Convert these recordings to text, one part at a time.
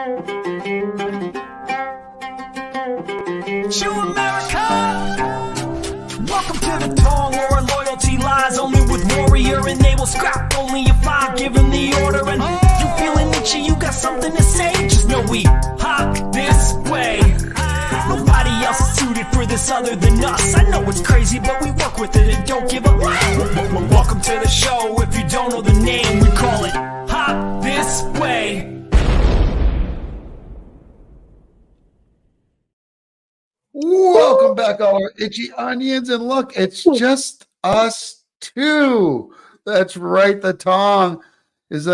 To America, welcome to the Tong, where our loyalty lies only with warrior, and they will scrap only if I give them the order. And you feeling itchy, you got something to say, just know we hop this way. Nobody else is suited for this other than us. I know it's crazy, but we work with it and don't give up. Welcome to the show. If you don't know the name, we call it Hop This Way. Welcome back, all our itchy onions, and look, it's just us two. That's right. The Tong is,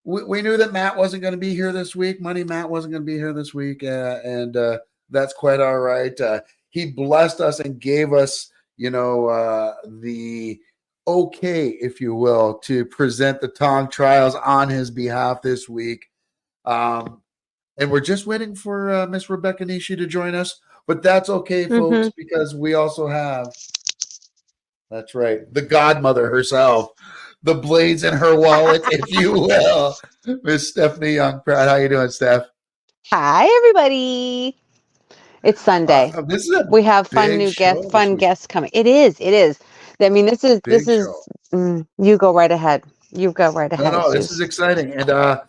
we knew that Matt wasn't going to be here this week. Money Matt wasn't going to be here this week, and that's quite all right. He blessed us and gave us, the okay, if you will, to present the Tong trials on his behalf this week. And we're just waiting for Miss Rebecca Nishi to join us. But that's okay, folks, because we also have, that's right, the godmother herself, the blades in her wallet, if you will, Miss Stephanie Young-Pratt. How you doing, Steph? Hi, everybody. It's Sunday. We have fun guests coming. It is. I mean, this is. You go right ahead. You go right ahead. No, this is exciting. And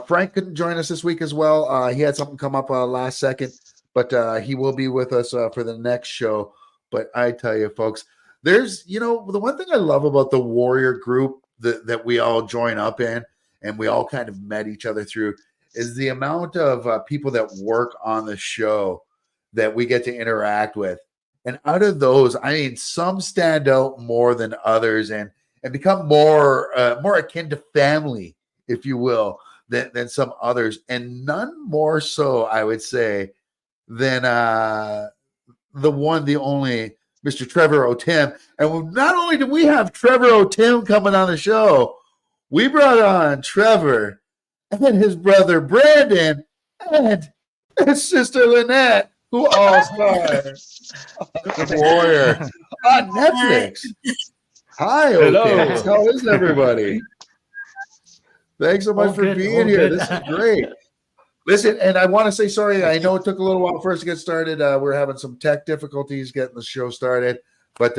Frank couldn't join us this week as well. He had something come up last second, but he will be with us for the next show. But I tell you, folks, there's, the one thing I love about the Warrior group that we all join up in and we all kind of met each other through is the amount of people that work on the show that we get to interact with. And out of those, I mean, some stand out more than others and become more akin to family, if you will, than some others, and none more so, I would say, than the only Mr. Trevor O Tim. And not only do we have Trevor O Tim coming on the show, we brought on Trevor and his brother Brandon and his sister Lynette, who all stars The Warrior on Netflix. Hi, okay. How is everybody? Thanks so much for being here. This is great. Listen, and I want to say sorry. I know it took a little while for us to get started. We're having some tech difficulties getting the show started, but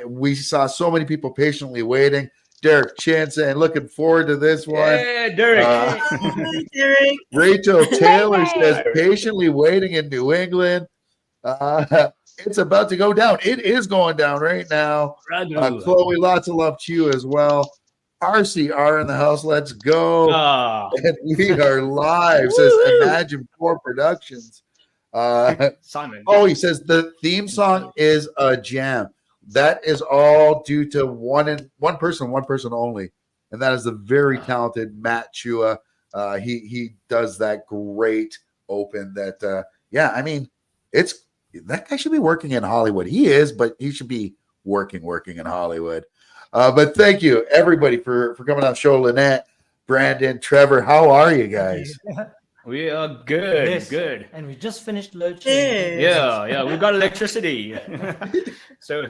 we saw so many people patiently waiting. Derek Chance, and looking forward to this one. Yeah, Derek. Derek. Rachel Taylor says patiently waiting in New England. It's about to go down. It is going down right now. Chloe, lots of love to you as well. RCR in the house. Let's go. And we are live, says Imagine 4 Productions. Simon. Oh, he says the theme song is a jam. That is all due to one person only. And that is the very talented Matt Chua. He does that great open that, I mean, that guy should be working in Hollywood. He is, but he should be working in Hollywood. But thank you, everybody, for coming on the show. Lynette, Brandon, Trevor, how are you guys? We are good, good. And we just finished load shedding. Yeah, we've got electricity. So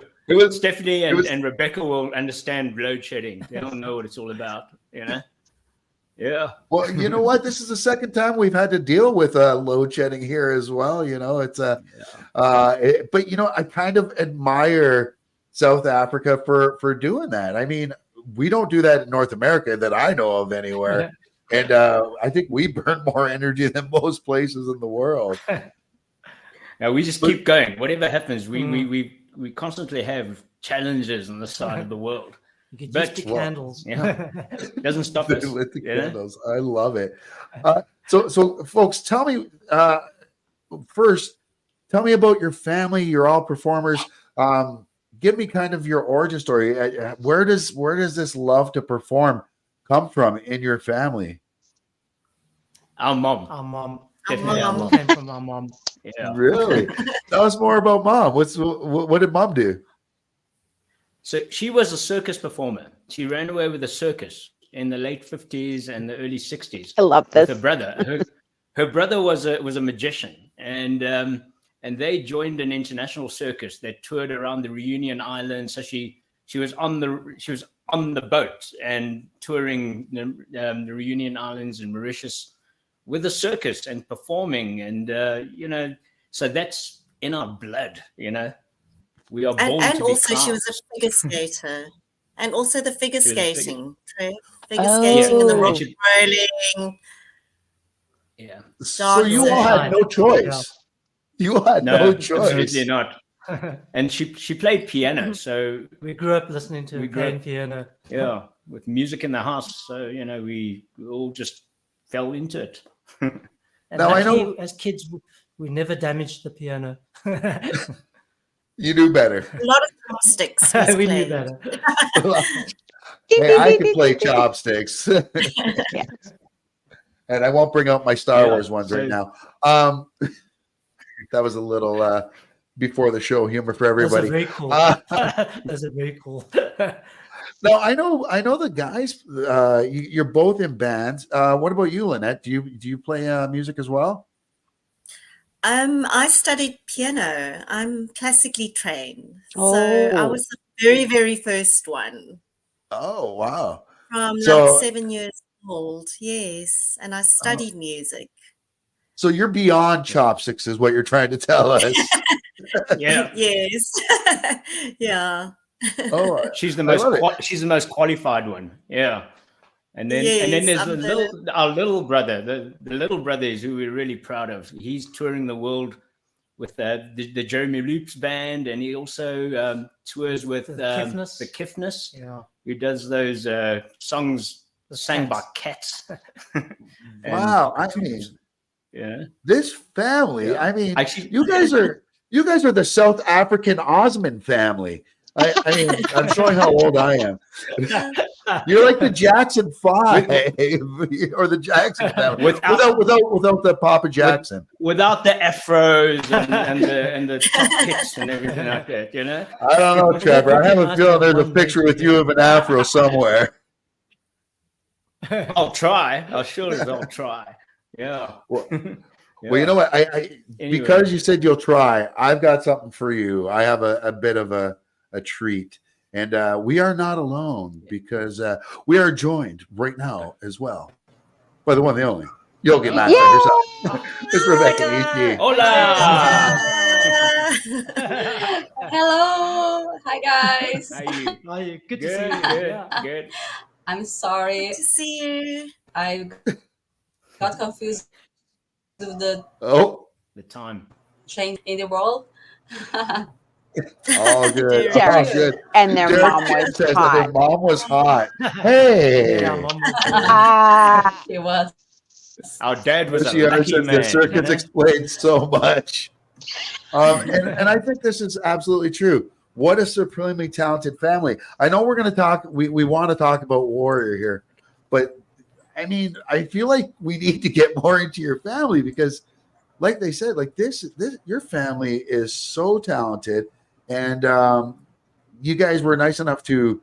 Stephanie and Rebecca will understand load shedding. They don't know what it's all about, Yeah. Well, you know what? This is the second time we've had to deal with load shedding here as well. It's but I kind of admire South Africa for doing that. I mean, we don't do that in North America that I know of anywhere. And I think we burn more energy than most places in the world. Now we just keep going. Whatever happens, we constantly have challenges on the side of the world. You get used to candles. It doesn't stop us. Lit the candles. I love it. So folks, tell me first. Tell me about your family. You're all performers. Give me kind of your origin story. Where does this love to perform come from in your family? Our mom. Definitely our mom. Came from our mom. Yeah. Really? Tell us more about mom. What did mom do? So she was a circus performer. She ran away with a circus in the late 50s and the early 60s. I love this. With her brother. Her brother was a magician, and they joined an international circus that toured around the Reunion Islands. So she was on the boat and touring the Reunion Islands and Mauritius with the circus and performing, and you know, so that's in our blood. You know, we are born and to also be she was a clowns. figure skater, and also the figure skating, figure Oh. skating and the rock Yeah. rolling. Yeah. So you all had no choice. Yeah. You had no choice. Absolutely not. And she played piano, so We grew up listening to playing piano. Yeah, with music in the house, so you know we all just fell into it. And Now, I know- as kids, we never damaged the piano. You knew better. A lot of chopsticks. Was We knew played. better. Hey, I can play chopsticks. Yeah. And I won't bring out my Star Yeah, Wars ones so- right now. That was a little before the show humor for Those are everybody. very cool. Those are very cool. No, I know the guys. You're both in bands. What about you, Lynette? Do you play music as well? I studied piano. I'm classically trained, Oh. so I was the very, very first one Oh, wow. from So- like 7 years old. Yes, and I studied music. So you're beyond chopsticks, is what you're trying to tell us. Yeah, Yes, yeah. Oh, she's the I love it. she's the most qualified one. Yeah, and then Yes, there's I'm our little brother. The little brother is who we're really proud of. He's touring the world with the Jeremy Loops band, and he also tours with The the Kiffness. Kiffness, Yeah. who does those songs sang by Cats. cats. And Wow, I cockatoos. mean, Yeah, this family. Yeah. I mean, actually, you guys are the South African Osmond family. I mean, I'm showing how old I am. You're like the Jackson Five or the Jackson family without the Papa Jackson. without the afros and the top hits and everything like that, you know. I don't know, Trevor. I have a feeling there's a picture with you of an afro somewhere. I'll try. I'll try. Yeah. Well, Yeah. Well, you know what? I Anyway. because you said you'll try, I've got something for you. I have a bit of a treat. And we are not alone because we are joined right now as well by the one, the only. You'll get mad at herself. It's Rebecca E.T. Hola. Hello. Hi, guys. How are you? Oh, yeah, good to Good, see you. good, Yeah. good. I'm sorry. Good to see you. I got confused with the Oh, The time. change in the world. all good. Derek. All good. And their Derek mom was says that hot. their mom was hot. Hey. Yeah, Mom was Ah, It was. Our dad was a She lucky understands man. the circuits explain so much. And I think this is absolutely true. What a supremely talented family. I know we're going to talk, we want to talk about Warrior here, but I mean, I feel like we need to get more into your family because, like they said, like this your family is so talented. And you guys were nice enough to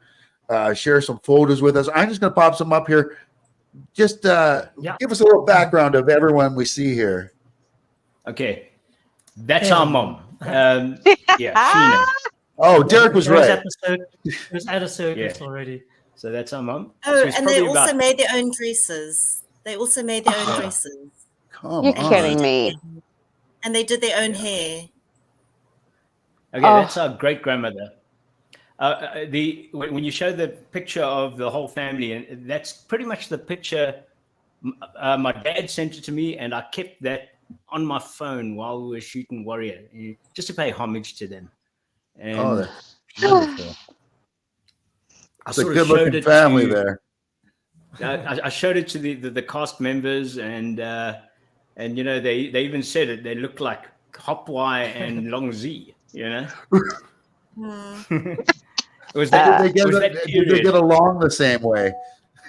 share some photos with us. I'm just going to pop some up here. Just give us a little background of everyone we see here. Okay, that's our mom. Yeah, Sheena. Oh, Derek was She was right. at the circus. She was at a circus Yeah. already. So that's our mom. Oh, She's and they probably also about- made their own dresses. They also made their own dresses. Come you're on. kidding me. And they did their own hair. Okay, Oh. that's our great grandmother. When you show the picture of the whole family, and that's pretty much the picture. My dad sent it to me, and I kept that on my phone while we were shooting Warrior, just to pay homage to them. And Oh, that's wonderful. I It's a sort of good showed looking it family to- there. I showed it to the cast members, and you know they even said it. They look like Hopwai and Long Z. You know, Hmm. it was that. Did they get along the same way?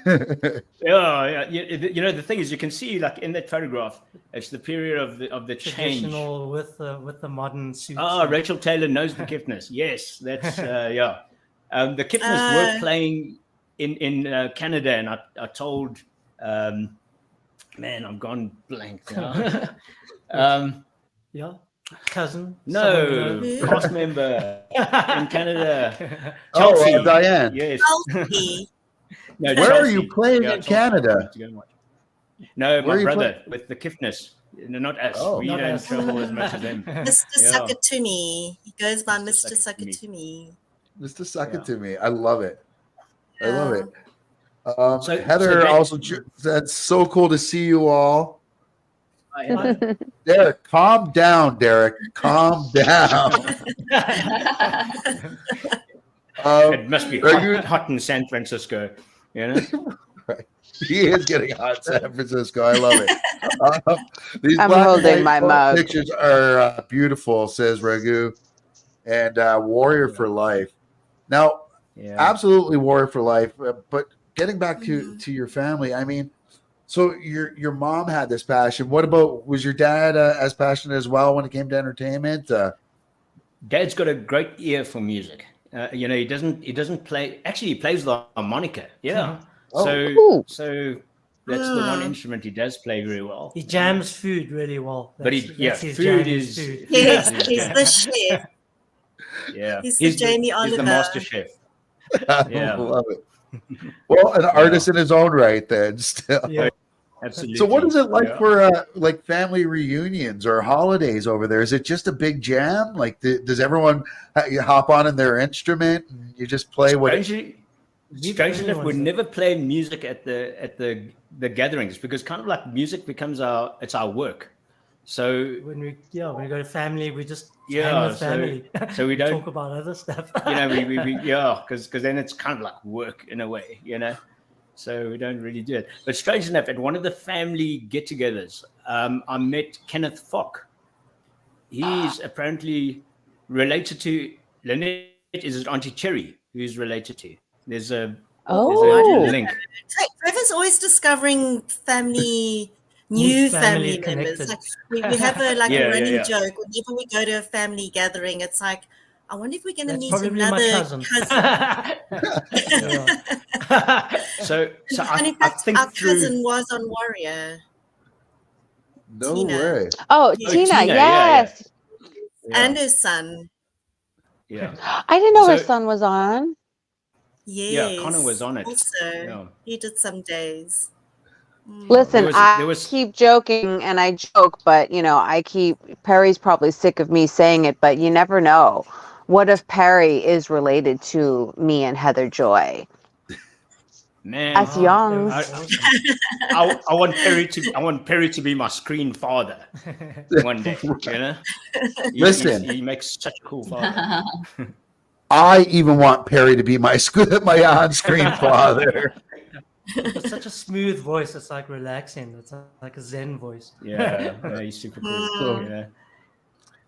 Yeah. You know, the thing is, you can see like in that photograph, it's the period of the change. Traditional with the modern suits. Oh, Rachel Taylor knows the Kiffness. Yes, that's yeah. The Kiffness were playing in Canada, and I told, man, I'm gone blank now. Yeah, cousin. No, someone cast member in Canada. Oh, Chelsea. Diane. Yes. Chelsea. No, Where are Chelsea. you playing Yeah, in Chelsea. Canada? To go and watch. No, my brother with the Kiffness. No, not us. We don't travel as much as them. Mr. Suck It To Me. He goes by Mr. Suck It To Me. Mr. Suck It To Me. I love it. I love it. So Heather also said, so cool to see you all. Derek, calm down, Derek. Calm down. It must be hot in San Francisco, you know? Right. He is getting hot in San Francisco. I love it. These I'm holding my mug. Pictures are beautiful, says Raghu. And Warrior for Life. Now, absolutely Warrior for Life. But getting back to your family, I mean, so your mom had this passion. What about, was your dad as passionate as well when it came to entertainment? Dad's got a great ear for music. You know, he doesn't play. Actually, he plays the harmonica. Yeah. Cool. So that's the one instrument he does play very well. He jams food really well. But food is. Yes, he's the chef. Yeah, he's the Jamie Oliver. He's the master chef. Yeah, I love it. Well, an artist in his own right, then. Still, absolutely. So, what is it like for like family reunions or holidays over there? Is it just a big jam? Like, does everyone hop on in their instrument and you just play Strange enough, we never play music at the gatherings because kind of like music becomes our work. So when we go to family, we just hang with family. So we don't talk about other stuff. You know, we because then it's kind of like work in a way, you know. So we don't really do it. But strange enough, at one of the family get-togethers, I met Kenneth Fock. He's apparently related to Lynette. Is it Auntie Cherry who's related to? There's a link. Trevor's always discovering new family members. Like we have a running joke. Whenever we go to a family gathering, it's like, I wonder if we're going to meet another cousin. So and in fact, our cousin was on Warrior. No Tina. way. Oh, Tina, yes. And her son. Yeah. I didn't know her son was on. Yes. Yeah, Connor was on it. Also, he did some days. Listen, I keep joking and I joke, but Perry's probably sick of me saying it, but you never know. What if Perry is related to me and Heather Joy? Man, as young. I want Perry to be my screen father one day. You know, listen, he makes such a cool father. I even want Perry to be my on-screen father. It's such a smooth voice. It's like relaxing. It's like a Zen voice. Yeah, he's super cool. Yeah.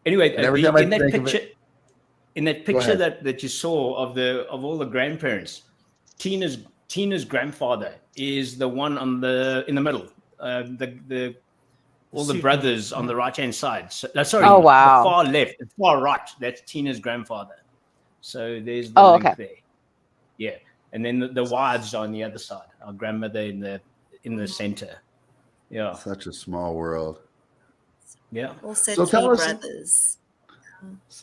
Anyway, in that picture that you saw of all the grandparents, Tina's grandfather is the one in the middle. All the brothers on the right hand side. So, sorry, oh wow, the far left, the far right. That's Tina's grandfather. So there's the link there. Yeah, and then the wives are on the other side. Our grandmother in the center. Yeah, such a small world. Yeah. Also, so three brothers.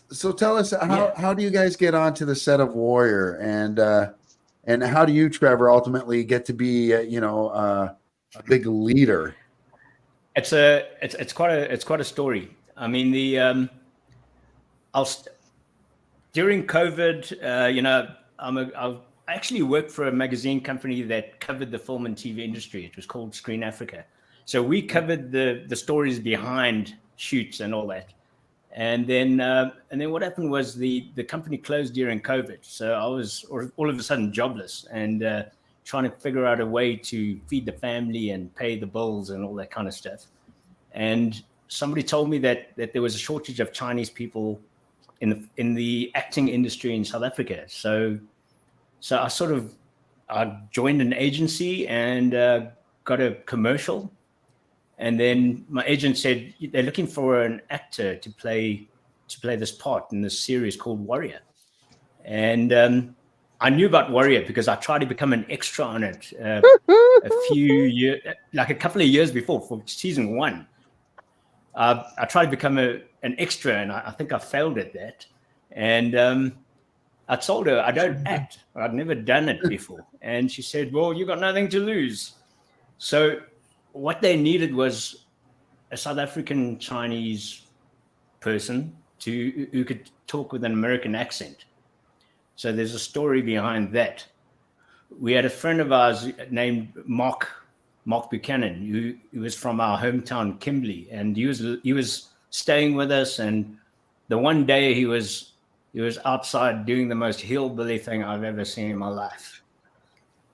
So tell us how do you guys get onto the set of Warrior, and how do you, Trevor, ultimately get to be a big leader? It's quite a story. I mean, during COVID, I actually worked for a magazine company that covered the film and TV industry. It was called Screen Africa. So we covered the stories behind shoots and all that. And then what happened was the company closed during COVID. So I was all of a sudden jobless and trying to figure out a way to feed the family and pay the bills and all that kind of stuff. And somebody told me that there was a shortage of Chinese people in the acting industry in South Africa. So I joined an agency and got a commercial. And then my agent said they're looking for an actor to play this part in this series called Warrior. And I knew about Warrior because I tried to become an extra on it a couple of years before, for season 1. I tried to become an extra, and I think I failed at that. And I told her I don't act. I'd never done it before. And she said, well, you got nothing to lose. So what they needed was a South African Chinese person who could talk with an American accent. So there's a story behind that. We had a friend of ours named Mark Buchanan, who was from our hometown, Kimberley, and he was staying with us. And the one day he was outside doing the most hillbilly thing I've ever seen in my life.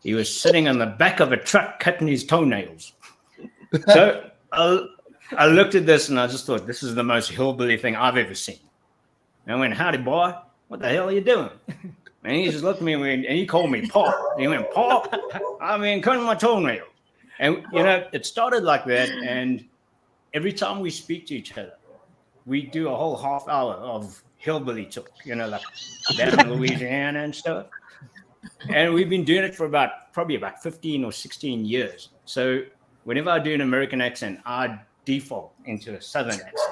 He was sitting on the back of a truck cutting his toenails. So I looked at this and I just thought, this is the most hillbilly thing I've ever seen. And I went, howdy, boy. What the hell are you doing? And he just looked at me and he called me Paul. He went, Paul, I've been cutting my toenails. And, it started like that. And every time we speak to each other, we do a whole half hour of hillbilly talk, like that in Louisiana and stuff. And we've been doing it for probably about 15 or 16 years. So whenever I do an American accent, I default into a Southern accent.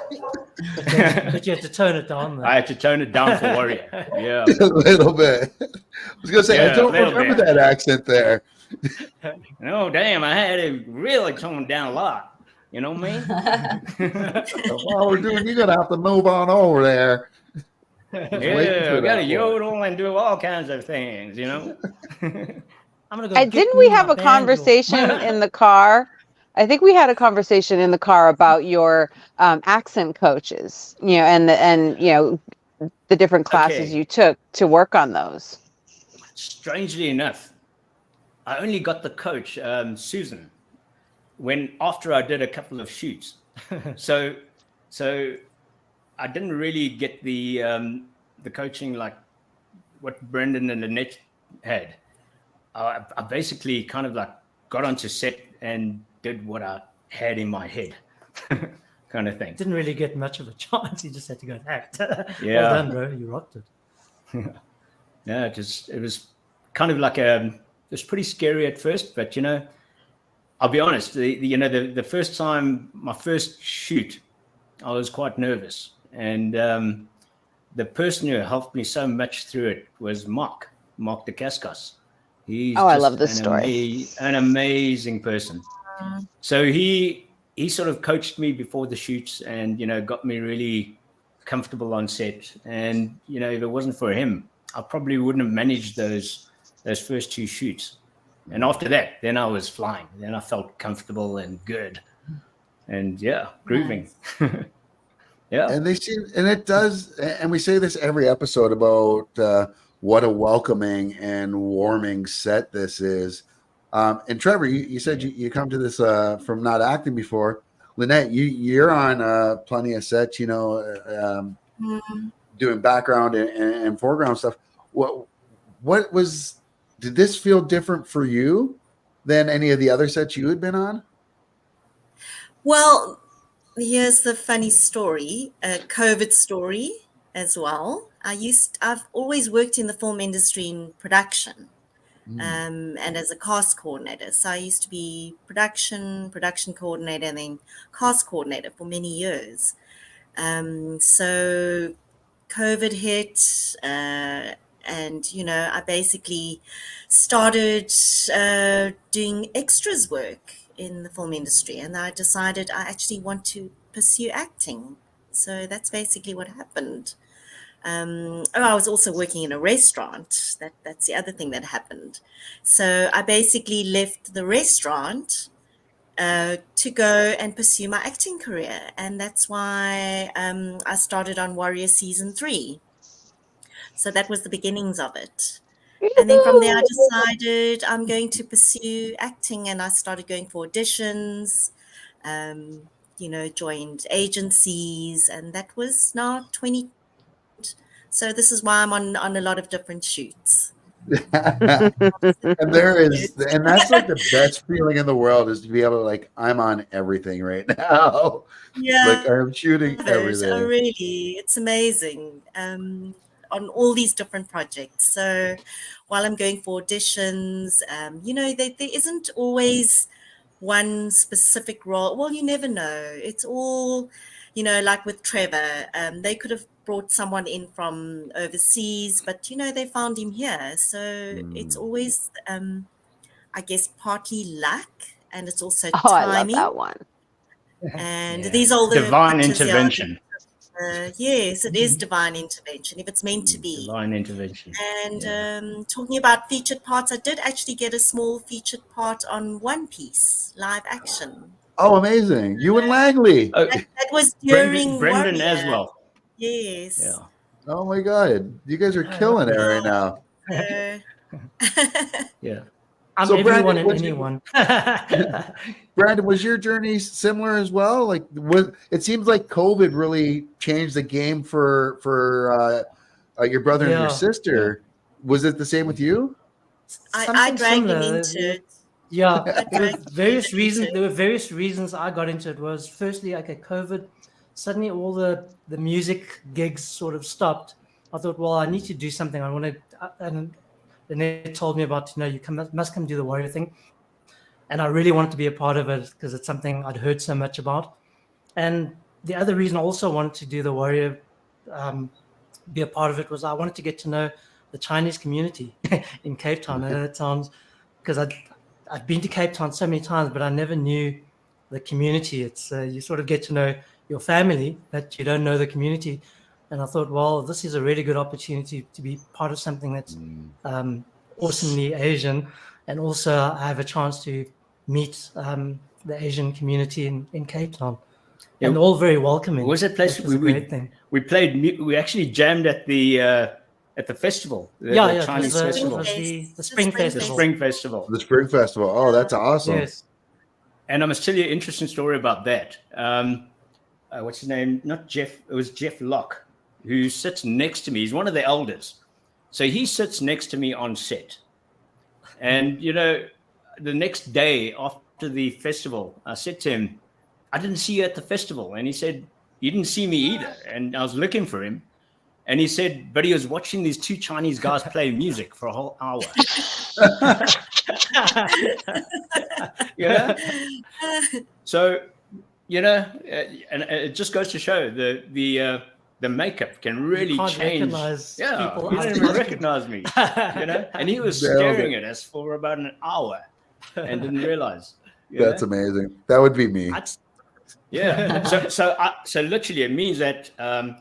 But you had to tone it down. Though. I had to tone it down for Warrior. Yeah. A little bit. I was going to say, I don't remember that accent there. No, damn. I had to really tone down a lot. You know what I mean? While we're doing, you're going to have to move on over there. Yeah, I got to yodel and do all kinds of things, I'm gonna go. Didn't we have a conversation in the car? I think we had a conversation in the car about your accent coaches, and the different classes you took to work on those. Strangely enough, I only got the coach, Susan, after I did a couple of shoots. So I didn't really get the coaching like what Brendan and Lynette had. I basically kind of like got onto set and did what I had in my head, kind of thing. Didn't really get much of a chance. You just had to go and act. Yeah. Well done, bro. You rocked it. Yeah, it was kind of like it was pretty scary at first, but I'll be honest. The first time, my first shoot, I was quite nervous, and the person who helped me so much through it was Mark Dacascos. He's I love this story. An amazing person. So he sort of coached me before the shoots, and got me really comfortable on set. And if it wasn't for him, I probably wouldn't have managed those first two shoots. And after that, then I was flying. Then I felt comfortable and good, and grooving. Yeah. And it does, and we say this every episode about what a welcoming and warming set this is. And Trevor, you said you come to this from not acting before. Lynette, you're on plenty of sets, doing background and foreground stuff. Did this feel different for you than any of the other sets you had been on? Well, here's the funny story, a COVID story as well. I've always worked in the film industry in production, and as a cast coordinator. So I used to be production coordinator, and then cast coordinator for many years. So COVID hit, and I basically started doing extras work in the film industry, and I decided I actually want to pursue acting. So that's basically what happened. I was also working in a restaurant. That's the other thing that happened. So I basically left the restaurant to go and pursue my acting career, and that's why I started on Warrior Season 3. So that was the beginnings of it. And then from there, I decided I'm going to pursue acting, and I started going for auditions, joined agencies, and that was now 20. So this is why I'm on a lot of different shoots. And that's like the best feeling in the world, is to be able to I'm on everything right now. Yeah. I'm shooting everything. Oh, really? It's amazing. On all these different projects. So while I'm going for auditions, there isn't always one specific role. Well, you never know. It's all, like with Trevor, they could have brought someone in from overseas, but, they found him here. So it's always, I guess, partly luck and it's also I timing. love that one. And these are the divine pictures, intervention. Yes, it is divine intervention if it's meant to be. Divine intervention. And talking about featured parts, I did actually get a small featured part on One Piece live action. Oh, amazing! You and Langley. That was during Brendan Warrior. as well. Yes. Yeah. Oh my God, you guys are killing it right now. Yeah. I'm So, everyone Brandon, and anyone. Brandon, was your journey similar as well? Like, it seems like COVID really changed the game for your brother and your sister. Yeah. Was it the same with you? I dragged him into it. Yeah, there were various reasons. There were various reasons I got into it. Was firstly, okay, COVID. Suddenly, all the music gigs sort of stopped. I thought, well, I need to do something. I want to, and then they told me about, you must come do the Warrior thing, and I really wanted to be a part of it because it's something I'd heard so much about. And the other reason I also wanted to do the Warrior, be a part of it, was I wanted to get to know the Chinese community in Cape Town. I know that sounds, because I'd been to Cape Town so many times, but I never knew the community. It's you sort of get to know your family, but you don't know the community. And I thought, well, this is a really good opportunity to be part of something that's awesomely Asian, and also I have a chance to meet the Asian community in Cape Town, and all very welcoming. What was that place? We played. We actually jammed at the festival. The Chinese festival. The Spring Festival. The Spring Festival. The Spring Festival. Oh, that's awesome. Yes. And I must tell you an interesting story about that. What's his name? Not Jeff. It was Jeff Locke, who sits next to me. He's one of the elders. So he sits next to me on set. And, the next day after the festival, I said to him, I didn't see you at the festival. And he said, you didn't see me either. And I was looking for him. And he said, but he was watching these two Chinese guys play music for a whole hour. So, and it just goes to show the makeup can really change. People he didn't even recognize me, and he was staring at us for about an hour and didn't realize. That's amazing. That would be me. So literally, it means that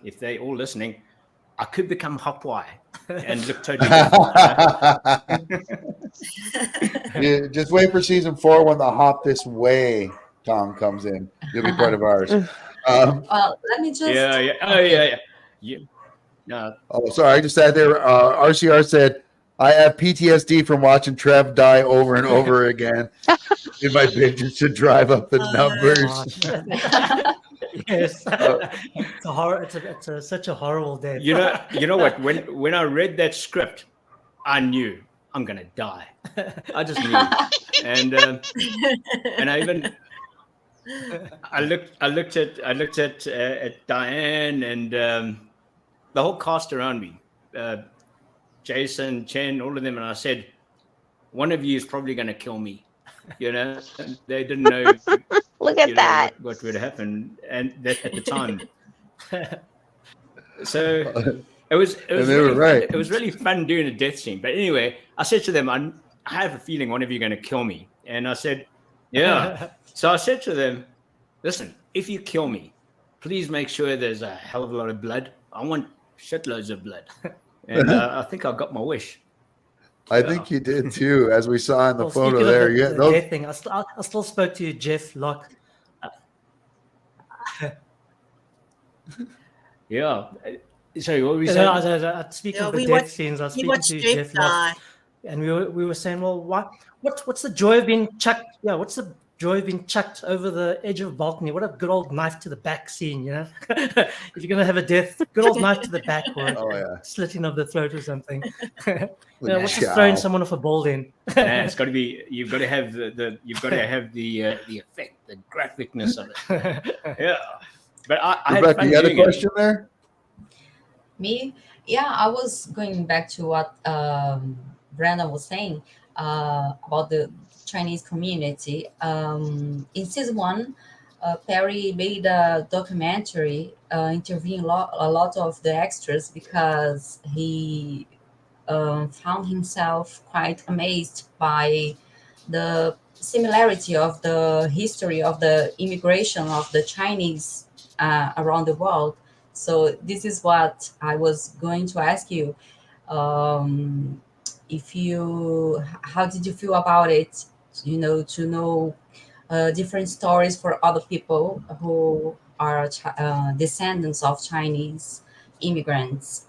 if they're all listening, I could become Hopwai and look totally different. Just wait for season 4 when the Hop This Way Tong comes in. You'll be part of ours. Well, let me just. Oh, sorry. I just sat there. RCR said, I have PTSD from watching Trev die over and over again in my binges to drive up the numbers. Yes, it's a horror. It's such a horrible day. You know what? When I read that script, I knew I'm gonna die. I just knew, and I looked at Diane and the whole cast around me, Jason, Chen, all of them, and I said, one of you is probably gonna kill me. They didn't know. Look at that. What would happen, and that at the time. So it was really fun. It was really fun doing a death scene. But anyway, I said to them, I have a feeling one of you are going to kill me. And I said, yeah. So I said to them, listen, if you kill me, please make sure there's a hell of a lot of blood. I want shitloads of blood. And I think I got my wish. I think you did too, as we saw in the photo there. The thing. I still spoke to Jeff Locke. Yeah. Sorry, what were we saying? Speaking of the death scenes, I was speaking to Jeff Locke, and we were saying, well, what's the joy of being chucked? Yeah, what's the joy of being chucked over the edge of a balcony? What a good old knife to the back scene, If you're gonna have a death, good old knife to the back, or slitting of the throat or something. What's just throwing someone off a building? It's got to be. You've got to have the effect, the graphicness of it. Yeah. But I had fun. You had a question there? Me? Yeah, I was going back to what Brandon was saying about the Chinese community. In season 1, Perry made a documentary interviewing a lot of the extras because he found himself quite amazed by the similarity of the history of the immigration of the Chinese around the world. So this is what I was going to ask you. If you, how did you feel about it? You know, to know different stories for other people who are descendants of Chinese immigrants.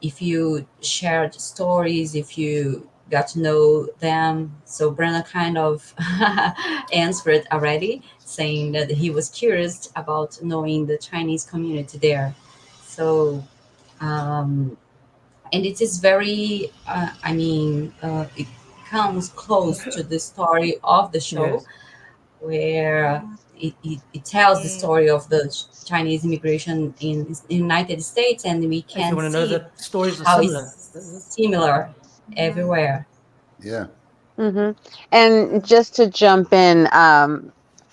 If you shared stories, if you got to know them. So Brenna kind of answered already, saying that he was curious about knowing the Chinese community there. So, and it is very, it comes close to the story of the show, Yes. where it tells the story of the Chinese immigration in the United States, and we If you can want to know, see the stories are how similar. it's similar everywhere. Yeah. And just to jump in,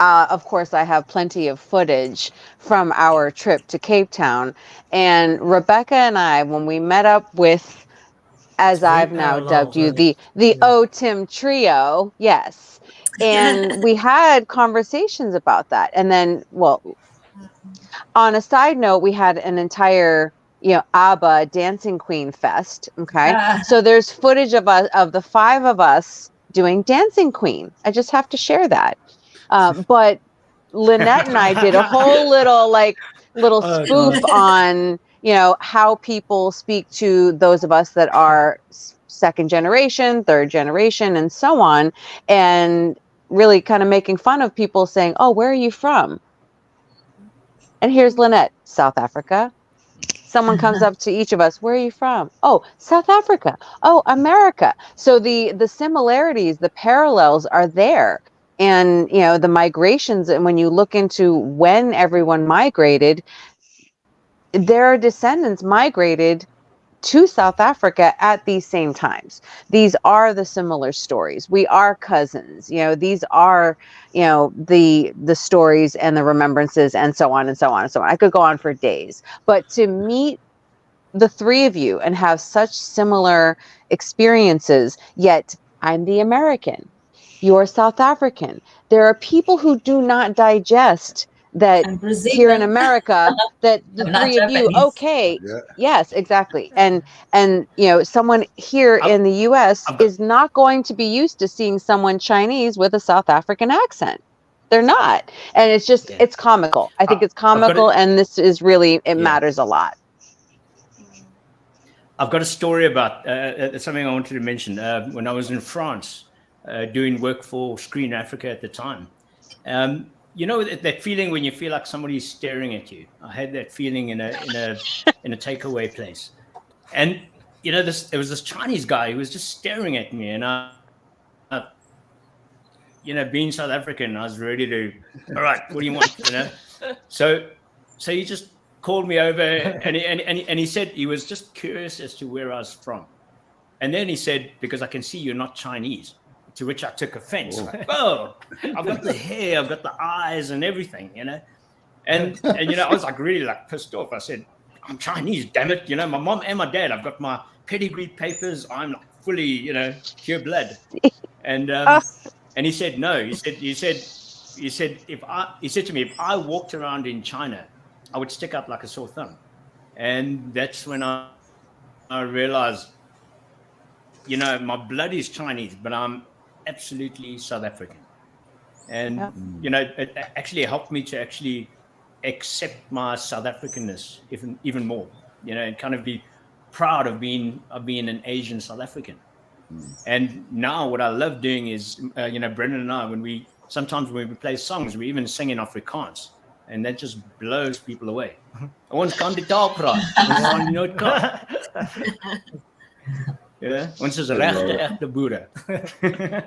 of course, I have plenty of footage from our trip to Cape Town. And Rebecca and I, when we met up with, as I've now dubbed you, the O Tim trio, yes. And we had conversations about that. And then, well, on a side note, we had an entire, ABBA Dancing Queen Fest. Okay. So there's footage of us, of the five of us doing Dancing Queen. I just have to share that. But Lynette and I did a whole little spoof on, how people speak to those of us that are second generation, third generation, and so on. And really kind of making fun of people saying, "Oh, where are you from?" And here's Lynette, South Africa. Someone comes up to each of us, "Where are you from?" "Oh, South Africa." "Oh, America." So the similarities, the parallels are there. And, the migrations, and when you look into when everyone migrated, their descendants migrated to South Africa at these same times. These are the similar stories. We are cousins. These are, the stories and the remembrances, and so on and so on and so on. I could go on for days. But to meet the three of you and have such similar experiences, yet I'm the American, you're South African. There are people who do not digest that here in America, that the three of you, okay, yes, exactly. And someone here in the US is not going to be used to seeing someone Chinese with a South African accent. They're not. And it's just, it's comical. I think it's comical, and this is really, it matters a lot. I've got a story about something I wanted to mention. When I was in France doing work for Screen Africa at the time, that feeling when you feel like somebody's staring at you. I had that feeling in a takeaway place, and there was this Chinese guy who was just staring at me, and being South African, I was ready to, all right, what do you want? So he just called me over, and he said he was just curious as to where I was from. And then he said, because I can see you're not Chinese, to which I took offense. Like, oh, I've got the hair, I've got the eyes and everything, And I was like really like pissed off. I said, I'm Chinese, damn it. My mom and my dad, I've got my pedigree papers. I'm like fully, pure blood. And he said, no, he said to me, if I walked around in China, I would stick out like a sore thumb. And that's when I realized, my blood is Chinese, but I'm absolutely South African. And, it actually helped me to actually accept my South Africanness even more, and kind of be proud of being an Asian South African. And now what I love doing is, Brendan and I, when we play songs, we even sing in Afrikaans. And that just blows people away. Ons kan die taal praat. Ons gaan nooit kan. Ja, ons is regte egte boere.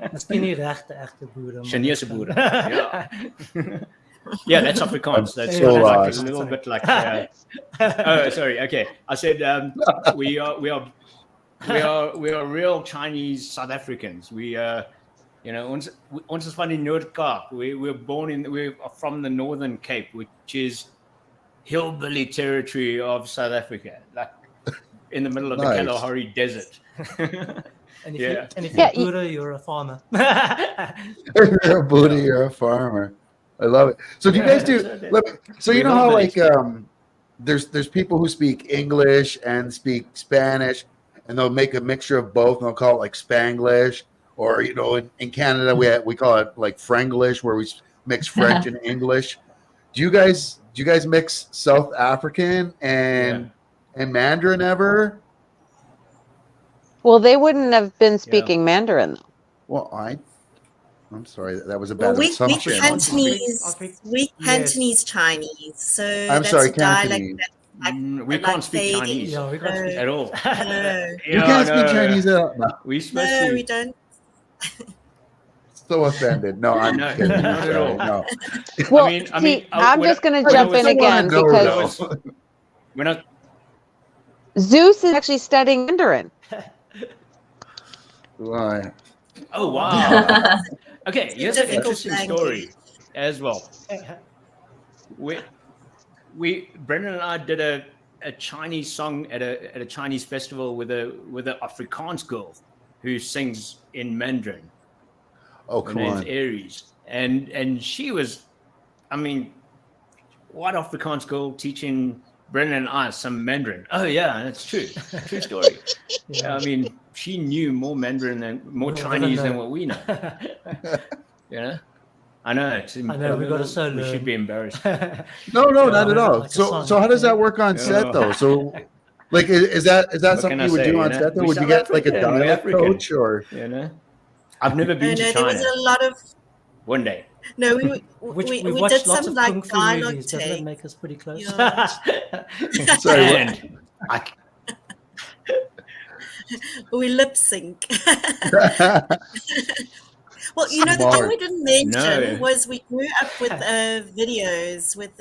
Miskien nie regte egte boere, maar Chinese boere. Ja. Yeah, that's Afrikaans. That's so like a little bit like oh, sorry. Okay. I said we are real Chinese South Africans. We ons is van die Noord-Kaap. We're from the Northern Cape, which is hillbilly territory of South Africa, like in the middle of the Kalahari Desert. And if Yeah. you're a Buddha, you're a farmer. If you're a Buddha, you're a farmer. I love it. So do you guys do? So you know how like there's people who speak English and speak Spanish, and they'll make a mixture of both, and they'll call it like Spanglish, or in Canada we call it like Franglish, where we mix French and English. Do you guys mix South African and Mandarin ever? Well, they wouldn't have been speaking Mandarin though. Well, I'm sorry, that was a bad assumption. We Cantonese Chinese. So I'm that's sorry, a dialect Cantonese. We can't speak Chinese. Yeah, we can't speak at all. You can't speak Chinese at all. No. We don't. So offended. No, I'm kidding. Not at all. No. Well, I mean, I'm just going to jump in again because we're not. Zeus is actually studying Mandarin. Why? Oh wow! Okay, here's an interesting story as well. We Brendan and I did a Chinese song at a Chinese festival with a Afrikaans girl who sings in Mandarin. Oh, come on. Aries, and she was, I mean, what Afrikaans girl teaching Brendan and I some Mandarin? Oh yeah, that's true. True story. I mean, she knew more Mandarin more Chinese than what we know. I know. I know. We got to so we should be embarrassed. No, not at all. Like so how does that work on set though? So, like, is that something you would do on set though? Would you get like a dialect coach or? I've never been to China. There was a lot of. One day. No, we did some like Kung Fu dialogue movies. Doesn't that make us pretty close? Sorry. We lip sync. Well, the thing we didn't mention was we grew up with videos with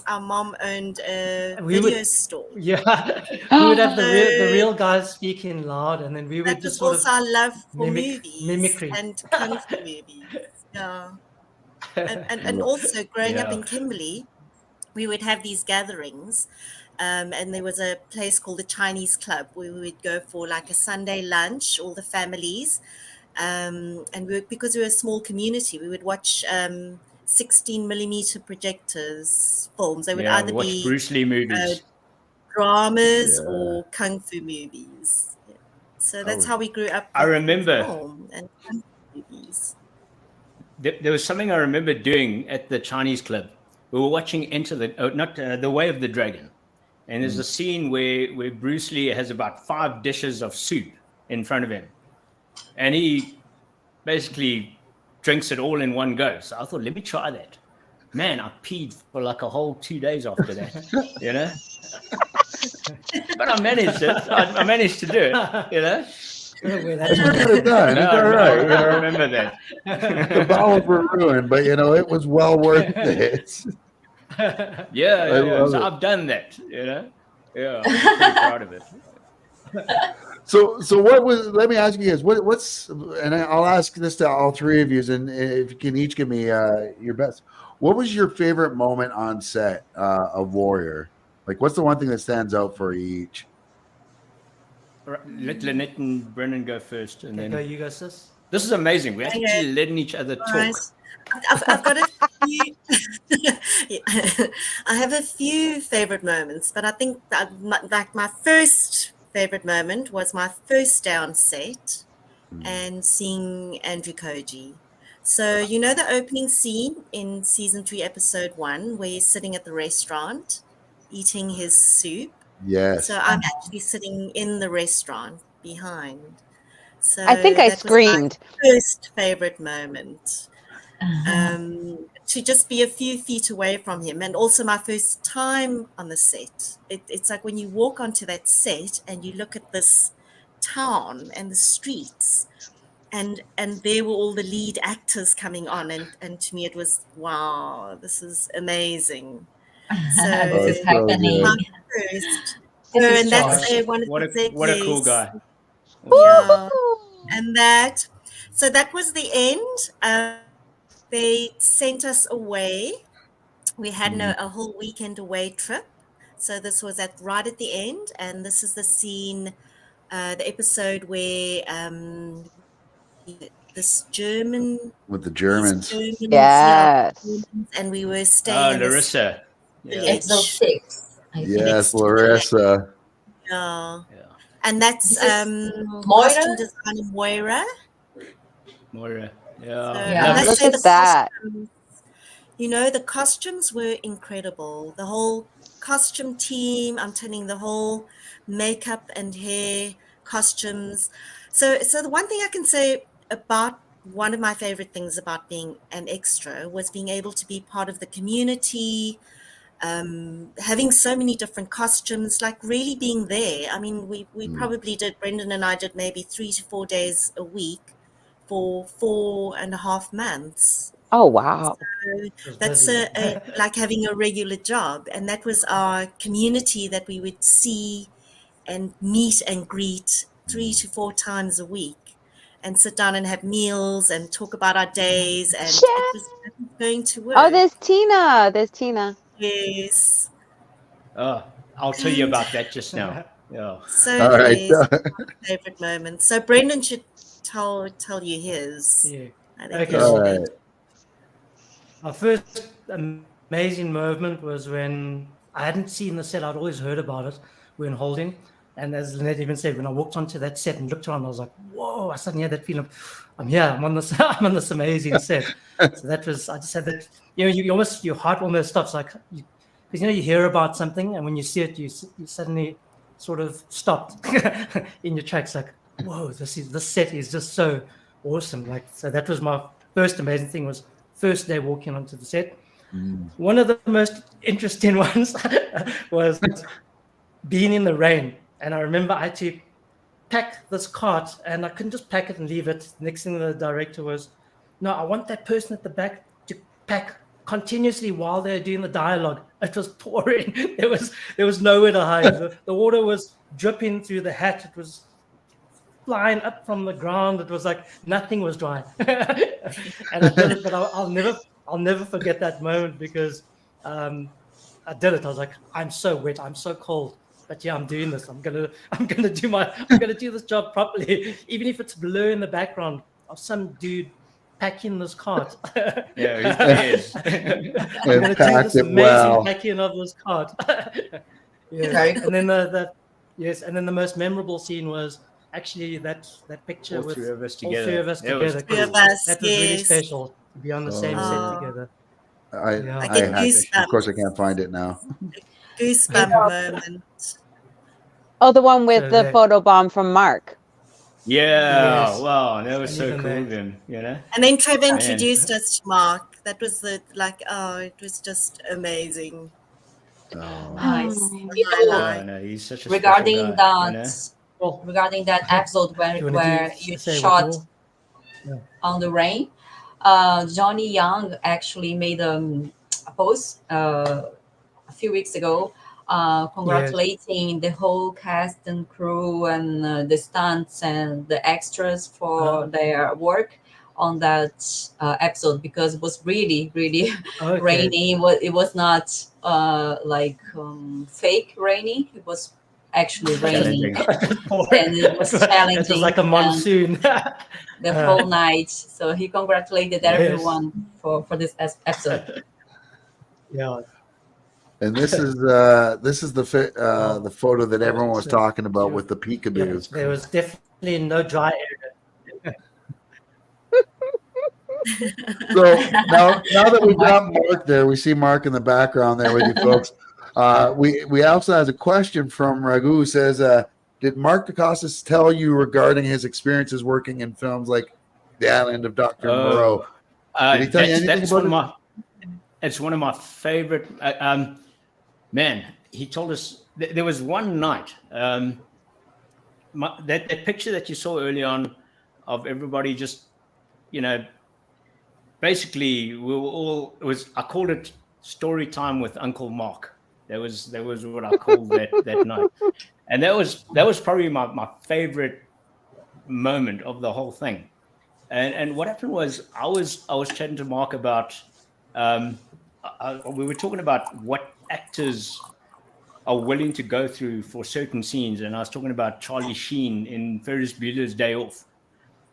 our mom owned a video store. Yeah, we would have the real guys speaking loud, and then we would just sort of our love for mimicry and kung fu movies. Yeah, and also growing up in Kimberley, we would have these gatherings. And there was a place called the Chinese Club where we would go for like a Sunday lunch, all the families. And because we were a small community, we would watch 16mm projectors films. They would either be Bruce Lee movies, dramas, or kung fu movies. Yeah. So that's how we grew up. I remember. Film and kung fu movies. There was something I remember doing at the Chinese Club. We were watching The Way of the Dragon. And there's a scene where Bruce Lee has about 5 dishes of soup in front of him. And he basically drinks it all in one go. So I thought, let me try that. Man, I peed for like a whole 2 days after that, But I managed it. I managed to do it, It's done. It's all right. I remember that. The bowels were ruined, but it was well worth it. So I've done that, Yeah, I'm pretty proud of it. So what was? Let me ask you guys. What's? And I'll ask this to all three of you, and if you can each give me your best. What was your favorite moment on set of Warrior? Like, what's the one thing that stands out for each? Let Lynette and Brennan go first, and then you go, sis. This is amazing. We're actually letting each other talk. Right. I've got a few. I have a few favorite moments, but I think that my first favorite moment was my first day on set and seeing Andrew Koji. So the opening scene in season 3, episode 1, where he's sitting at the restaurant eating his soup. Yes. So I'm actually sitting in the restaurant behind. So I think I screamed. Was my first favorite moment. To just be a few feet away from him, and also my first time on the set. It's like when you walk onto that set and you look at this town and the streets, and there were all the lead actors coming on, and to me it was, wow, this is amazing. So this is happening. My first, and that's one of the what a cool guy. Yeah. And that was the end. They sent us away. We had a whole weekend away trip. So this was right at the end. And this is the scene the episode where this German with the Germans. Yes. And we were staying in Larissa. Episode 6. Yes, Larissa. Yeah. And that's Moira? costume designer Moira. Moira. Look at that. You know, the costumes were incredible. The whole costume team, I'm telling the whole makeup and hair costumes. So the one thing I can say about one of my favorite things about being an extra was being able to be part of the community, having so many different costumes, like really being there. I mean, we probably did, Brendan and I did maybe 3 to 4 days a week for 4.5 months. Oh, wow. So that's like having a regular job. And that was our community that we would see and meet and greet 3 to 4 times a week and sit down and have meals and talk about our days. And it was going to work. Oh, there's Tina. Yes. I'll tell you about that just now. Yeah. So all right. favorite moment. So Brendan should tell you his. Yeah. I think Okay. All right. Our first amazing moment was when I hadn't seen the set. I'd always heard about it. We were in holding. And as Lynette even said, when I walked onto that set and looked around, I was like, whoa, I suddenly had that feeling of, I'm here, I'm on this amazing set. So that was, I just had that, your heart almost stops, like, because you hear about something and when you see it, you suddenly sort of stopped in your tracks, like, whoa, this set is just so awesome. Like, so that was my first amazing thing, was first day walking onto the set. One of the most interesting ones was being in the rain. And I remember I had to pack this cart and I couldn't just pack it and leave it. Next thing the director was, no, I want that person at the back to pack continuously while they're doing the dialogue. It was pouring. There was nowhere to hide. The water was dripping through the hat. It was flying up from the ground. It was like nothing was dry. And I did it, but I'll never forget that moment because I did it. I was like, I'm so wet. I'm so cold. But yeah, I'm doing this. I'm gonna do this job properly, even if it's blur in the background of some dude packing this cart. Yeah, he is. I'm gonna do this amazing packing of this cart. And then the most memorable scene was actually that picture with all three of us together. That was really special to be on the same set together. Of course, I can't find it now. Goosebump moment. Oh, the one with the photo bomb from Mark. Yeah, yes. Wow, that was so cool of him, And then Trevor introduced us to Mark. That was it was just amazing. Nice. He's such a regarding guy, that, regarding that episode where you shot on the rain, Johnny Young actually made a post a few weeks ago congratulating the whole cast and crew and the stunts and the extras for their work on that episode, because it was really rainy. It was not fake rainy. It was actually raining and it was challenging. It was like a monsoon the whole night. So he congratulated everyone for this episode. Yeah. And this is the photo that everyone was talking about with the peekaboos. There was definitely no dry area. So now that we've got Mark there, we see Mark in the background there with you folks. We also have a question from Raghu, who says, did Mark Dacascos tell you regarding his experiences working in films like The Island of Dr. Moreau? Did he tell you anything about it? It's one of my favorite. Man, he told us there was one night. That picture that you saw early on of everybody just, basically we were all. I called it story time with Uncle Mark. That was what I called that night, and that was probably my favorite moment of the whole thing. And what happened was I was chatting to Mark about we were talking about what actors are willing to go through for certain scenes. And I was talking about Charlie Sheen in Ferris Bueller's Day Off,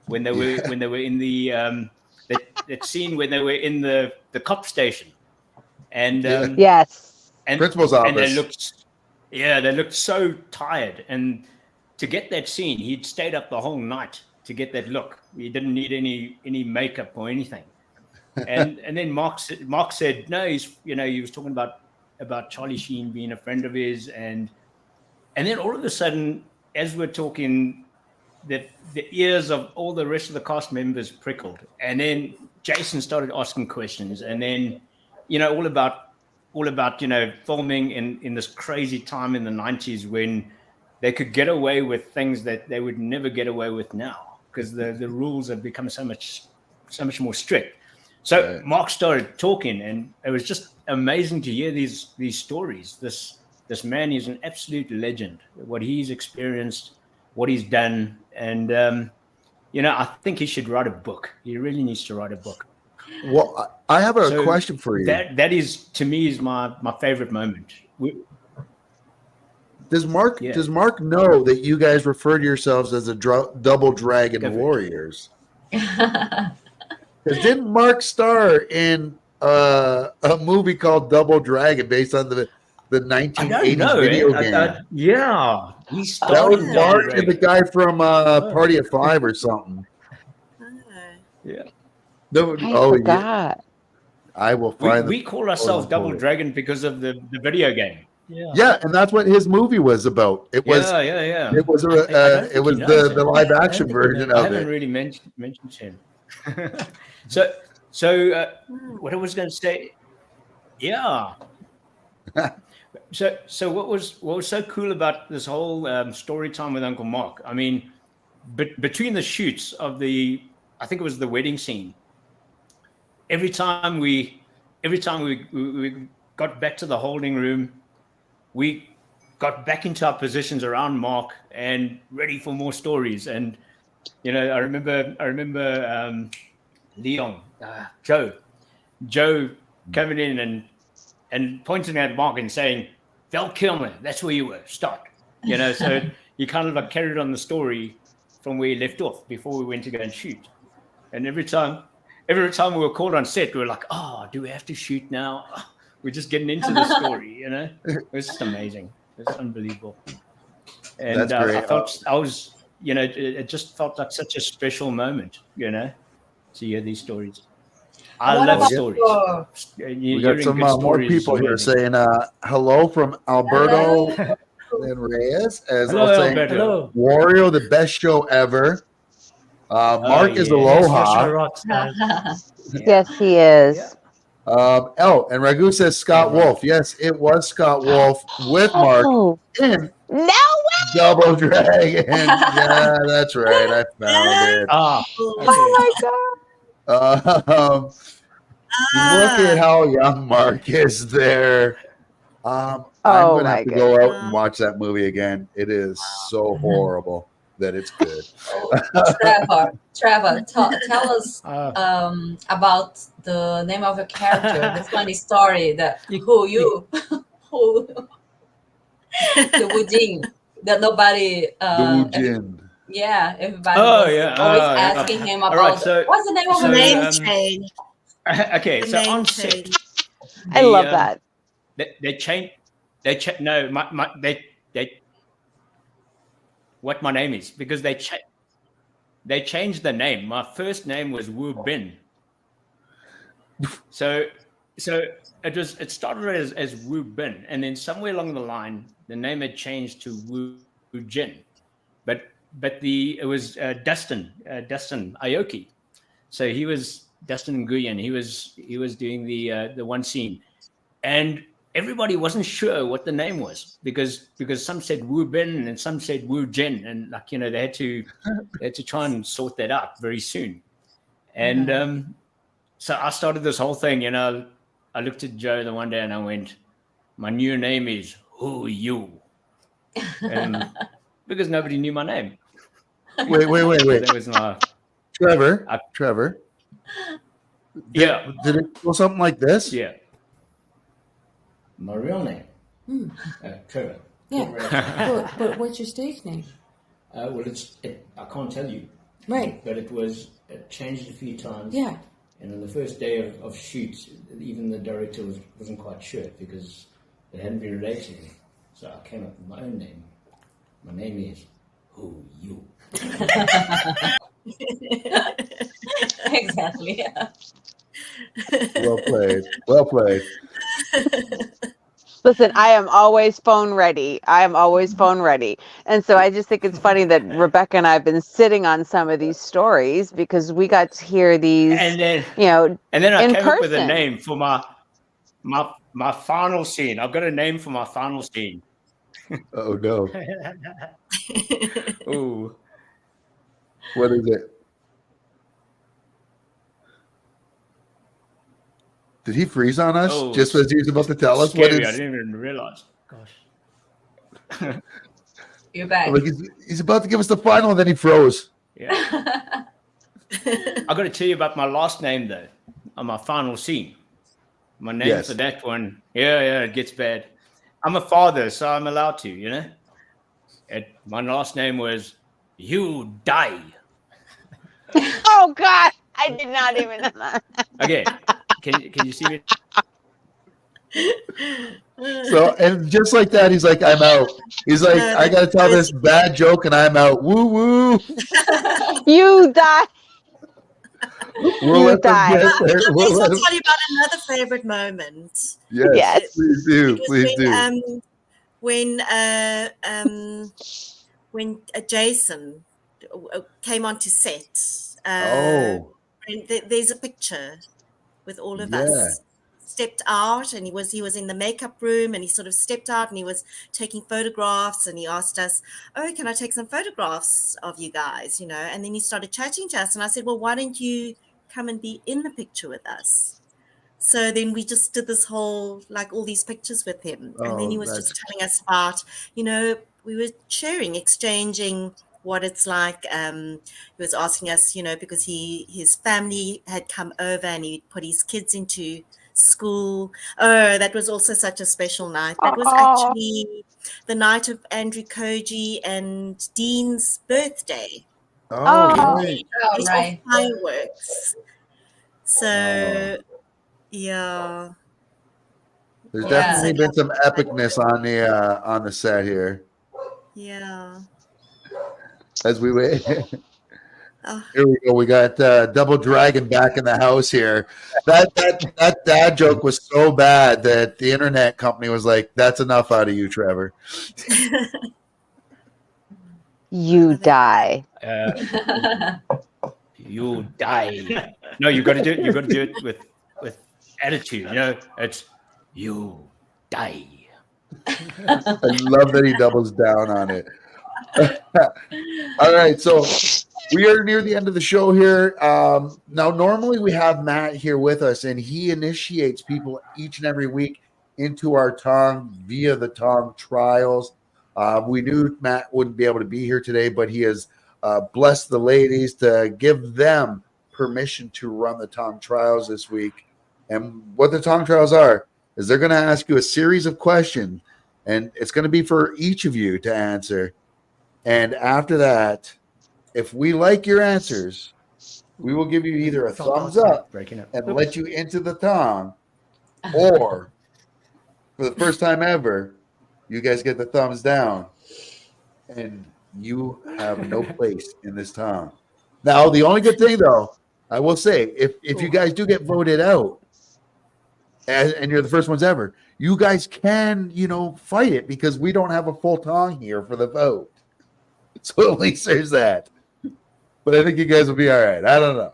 when they were in the that scene when they were in the cop station, and yes, and principal's office. And they looked so tired. And to get that scene, he'd stayed up the whole night to get that look. He didn't need any makeup or anything. And then Mark said no. He was talking about Charlie Sheen being a friend of his, and then all of a sudden, as we're talking, that the ears of all the rest of the cast members prickled, and then Jason started asking questions, and then all about filming in this crazy time in the 90s when they could get away with things that they would never get away with now, because the rules have become so much more strict. So Mark started talking, and it was just amazing to hear these stories. This man is an absolute legend. What he's experienced, what he's done, and I think he should write a book. He really needs to write a book. Well, I have a question for you. That is, to me, is my favorite moment. Does Mark know that you guys refer to yourselves as the Double Dragon Warriors? Because didn't Mark star in a movie called Double Dragon based on the 1980s video game? He starred. That was Mark and the guy from Party of Five or something. Yeah. I forgot. Yeah. I will find. We call ourselves Double Dragon because of the video game. Yeah, and that's what his movie was about. It was. It was the live action version of it. I haven't really mentioned him. So what I was going to say, So what was so cool about this whole story time with Uncle Mark? I mean, between the shoots of I think it was the wedding scene. Every time we got back to the holding room, we got back into our positions around Mark and ready for more stories. And I remember Leon, Joe coming in and pointing at Mark and saying, "Val Kilmer, that's where you were. Start." So you kind of carried on the story from where you left off before we went to go and shoot. And every time we were called on set, we were like, "Oh, do we have to shoot now?" We're just getting into the story, It was just amazing. It was unbelievable. And that's great. it just felt like such a special moment, to hear these stories. I love stories. We got some more people here saying hello from Alberto and Reyes. Hello. Wario, the best show ever. Mark is aloha. Yes, he is. And Ragu says Scott Wolf. Yes, it was Scott Wolf with Mark in No way! Double Dragon. Yeah, that's right. I found it. Oh my god. Look at how young Mark is there. I'm going to have to go out and watch that movie again. It is so horrible that it's good. Trevor, tell us about the name of a character, the funny story that the Wu Jin, that nobody. The Wu Jin. Yeah, everybody was always asking him about what's the name of the name change. Okay, so on set, I love that. They changed. No, what my name is, because they changed the name. My first name was Wu Bin. So it started as Wu Bin, and then somewhere along the line, the name had changed to Wu Jin, but it was Dustin Aoki. So he was Dustin Nguyen. He was doing the one scene, and everybody wasn't sure what the name was because some said Wu Bin and some said Wu Jin, and they had to try and sort that out very soon. And so I started this whole thing. I looked at Joe the one day and I went, "My new name is Who You," and because nobody knew my name. Wait. That was my Trevor. Yeah. Did it go something like this? Yeah. My real name. Trevor. Yeah. but what's your stage name? Well, I can't tell you. Right. But it changed a few times. Yeah. And on the first day of shoot, even the director wasn't quite sure because it hadn't been related to me. So I came up with my own name. My name is Who You. Exactly. Yeah. Well played. Well played. Listen, I am always phone ready. And so I just think it's funny that Rebecca and I have been sitting on some of these stories because we got to hear these, and then I came up with a name for my final scene. I've got a name for my final scene. Oh no. Ooh. What is it? Did he freeze on us just as he was about to tell us scary. what it is? I didn't even realize. Gosh. You're back. Like he's about to give us the final, and then he froze. Yeah. I got to tell you about my last name though, on my final scene. My name for that one. Yeah, it gets bad. I'm a father, so I'm allowed to, you know. My last name was You Die. Oh God, I did not even know that. Okay, can you see me? So, and just like that, he's like, I'm out. He's like, I got to tell this bad joke and I'm out. Woo woo. You die. We'll tell you about another favorite moment. Yes. Please do. When Jason came onto set. There's a picture with all of us. Stepped out, and he was in the makeup room, and he sort of stepped out, and he was taking photographs, and he asked us, "Oh, can I take some photographs of you guys?" You know, and then he started chatting to us, and I said, "Well, why don't you come and be in the picture with us?" So then we just did this whole, like, all these pictures with him, and then he was just telling us about, you know, we were sharing, exchanging what it's like. He was asking us, you know, because his family had come over, and he put his kids into school. Oh, that was also such a special night. That was actually the night of Andrew Koji and Dean's birthday. Right. Fireworks. So yeah. There's definitely been some epicness on the set here. Yeah. As we wait. Here we go. We got Double Dragon back in the house here. That dad joke was so bad that the internet company was like, "That's enough out of you, Trevor." You die. You die. No, you got to do it. You got to do it with attitude. You know, it's you die. I love that he doubles down on it. All right, so we are near the end of the show here. Now, normally we have Matt here with us, and he initiates people each and every week into our Tong via the Tong trials. We knew Matt wouldn't be able to be here today, but he has blessed the ladies to give them permission to run the Tong trials this week. And what the Tong trials are is they're going to ask you a series of questions, and it's going to be for each of you to answer. And after that, if we like your answers, we will give you either a thumbs up and let you into the Tong, or for the first time ever, you guys get the thumbs down, and you have no place in this Tong. Now, the only good thing, though, I will say, if you guys do get voted out, and you're the first ones ever, you guys can, fight it because we don't have a full Tong here for the vote. So at least there's that. But I think you guys will be all right. I don't know.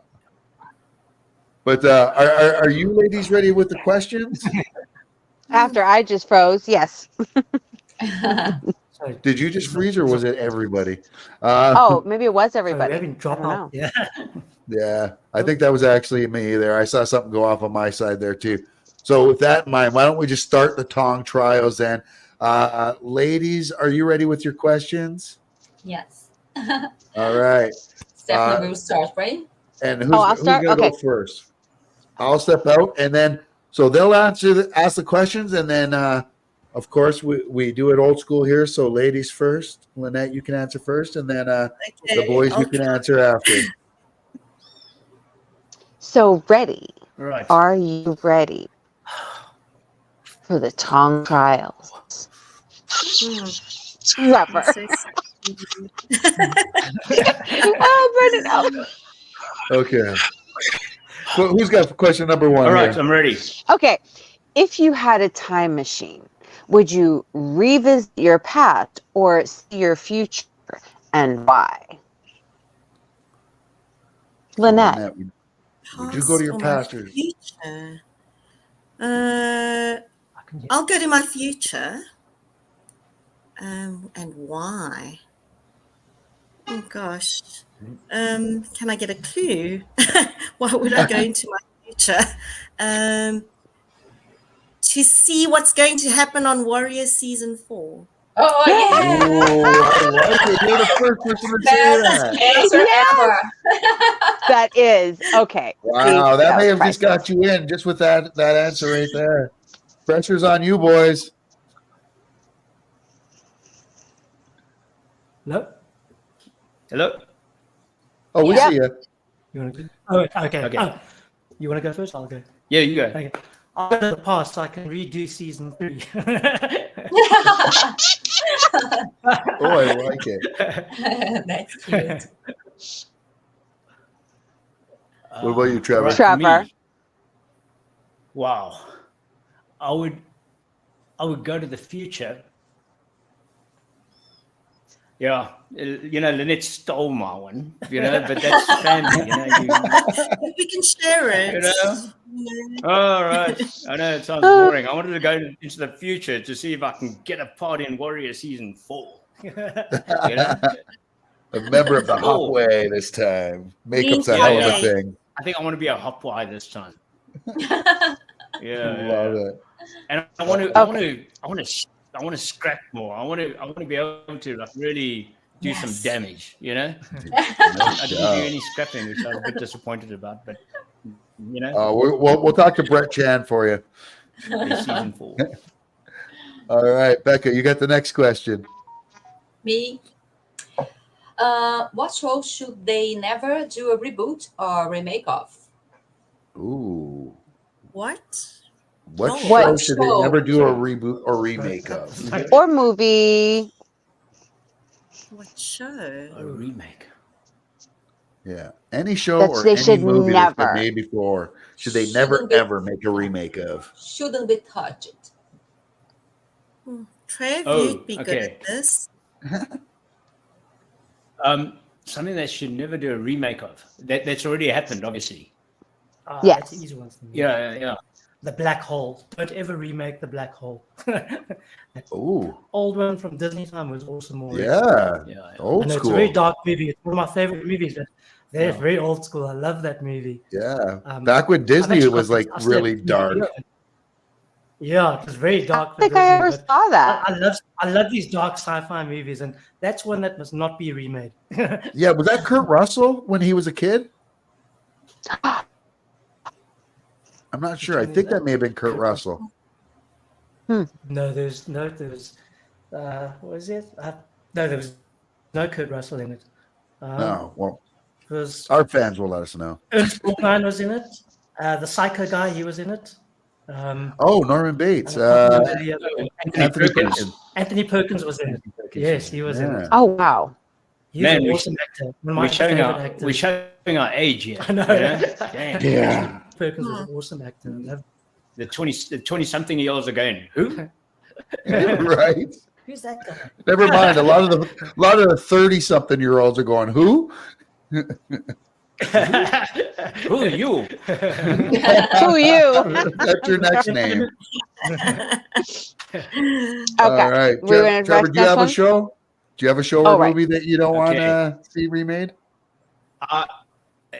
But are you ladies ready with the questions? After I just froze, yes. Did you just freeze, or was it everybody? Maybe it was everybody. Having drop out. Yeah, I think that was actually me there. I saw something go off on my side there too. So with that in mind, why don't we just start the Tong trials then? Ladies, are you ready with your questions? Yes. All right. Stephanie will start, right? And who's going to go first? I'll step out, and then so they'll ask the questions, and then of course, we do it old school here. So ladies first. Lynette, you can answer first, and then the boys you can answer after. So ready. Right. Are you ready for the Tong trials? Trevor. Brendan, no. Okay. So who's got question number 1? All right, here? I'm ready. Okay. If you had a time machine, would you revisit your past or see your future, and why? Lynette. Would you go to your past or future? I'll go to my future. And why? Oh gosh. Can I get a clue? Why would I go into my future? To see what's going to happen on Warrior Season 4. Oh, yeah. Ooh, I like it. You're the first person to say that. Answer ever. That is okay. Wow, that may have just got you in just with that answer right there. Pressure's on you, boys. Hello. Oh, we see you. You want to go? Oh, okay. Oh, you want to go first? I'll go. Yeah, you go. Okay. I'll go to the past so I can redo season 3. Oh, I like it. That's cute. What about you, Trevor? Trevor. Wow. I would go to the future. Yeah, Lynette stole my one, but that's family, We can share it. All right. I know it sounds boring. I wanted to go into the future to see if I can get a part in Warrior Season 4. A member of the Hopway this time. Makeup's a hell of a thing. I think I want to be a Hopway this time. Yeah, love it. And I want to scrap more. I want to be able to really do some damage. I didn't do any scrapping, which I was a bit disappointed about. But we'll talk to Brett Chan for you. Season 4. All right, Becca, you got the next question. Me. What show should they never do a reboot or remake of? Ooh. What? What show should they never do a reboot or remake of? Or movie. What show? A remake. Yeah. Any show or any movie that's been made before, should they never, ever make a remake of? Shouldn't be touched. Trev, you'd be good at this. Something that should never do a remake of. That's already happened, obviously. Yes. That's the easy one for me. Yeah. The Black Hole. Don't ever remake The Black Hole. Ooh. Old one from Disney time was awesome already. Yeah. Old school. It's a very dark movie. It's one of my favorite movies. But they're very old school. I love that movie. Yeah. Back when Disney was like really dark. Yeah, it was very dark. I think I ever saw that. I love these dark sci-fi movies, and that's one that must not be remade. Yeah, was that Kurt Russell when he was a kid? I'm not sure. I think that may have been Kurt Russell. No, there's what was it? No, there was no Kurt Russell in it. No, well, was our fans will let us know. Ernst Borgnine was in it. The Psycho guy, he was in it. Norman Bates. Anthony Perkins was in it. Yes, he was in it. Oh, wow. He's an awesome actor. We're showing our age here. I know. Damn. Yeah. Perkins was an awesome actor. The 20-something-year-olds are going, who? Right. Who's that guy? Never mind. A lot of the 30-something-year-olds are going, who? Who are you? Who are you? That's your next name. Okay. All right. Trevor, do you have a show? Do you have a show or movie that you don't want to see remade?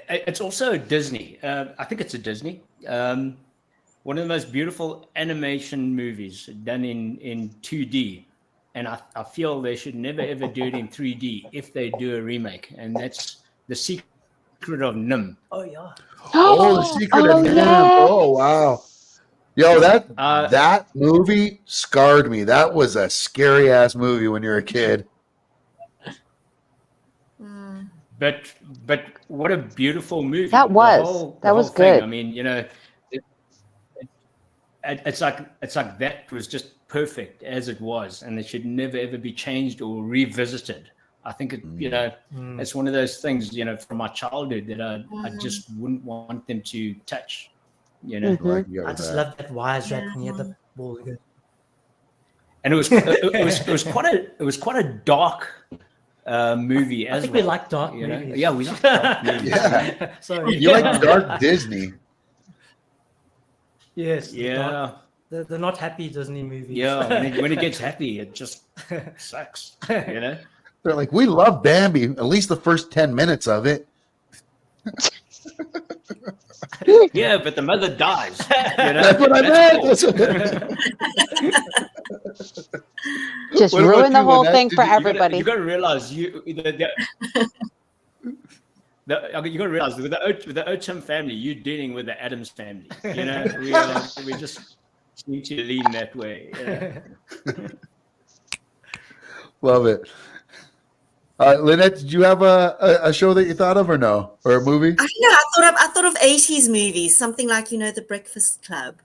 It's also Disney. I think it's a Disney. One of the most beautiful animation movies done in 2D. And I feel they should never, ever do it in 3D if they do a remake. And that's The Secret of Nim. Oh, yeah. Oh, The Secret of Nim. Oh, wow. Yo, that movie scarred me. That was a scary ass movie when you were a kid. But what a beautiful movie. That was good. Thing. I mean, it's like that was just perfect as it was, and it should never ever be changed or revisited. I think it, it's one of those things, from my childhood that I just wouldn't want them to touch. I just love that wise rat when you had the ball again. And it was quite a dark movie. I think we like dark movies. Yeah, we like dark movies. Yeah. Sorry. You like dark Disney. Yes. Yeah. The not happy Disney movies. Yeah. When it gets happy, it just sucks. They're like, we love Bambi. At least the first 10 minutes of it. Yeah, but the mother dies. That's what I meant. Just ruin the whole thing for everybody. You got to realize you got to realize with the O Tim family, you're dealing with the Adams family. We just need to lean that way. Love it. Lynette, did you have a show that you thought of or no? Or a movie? I thought of 80s movies, something like, The Breakfast Club.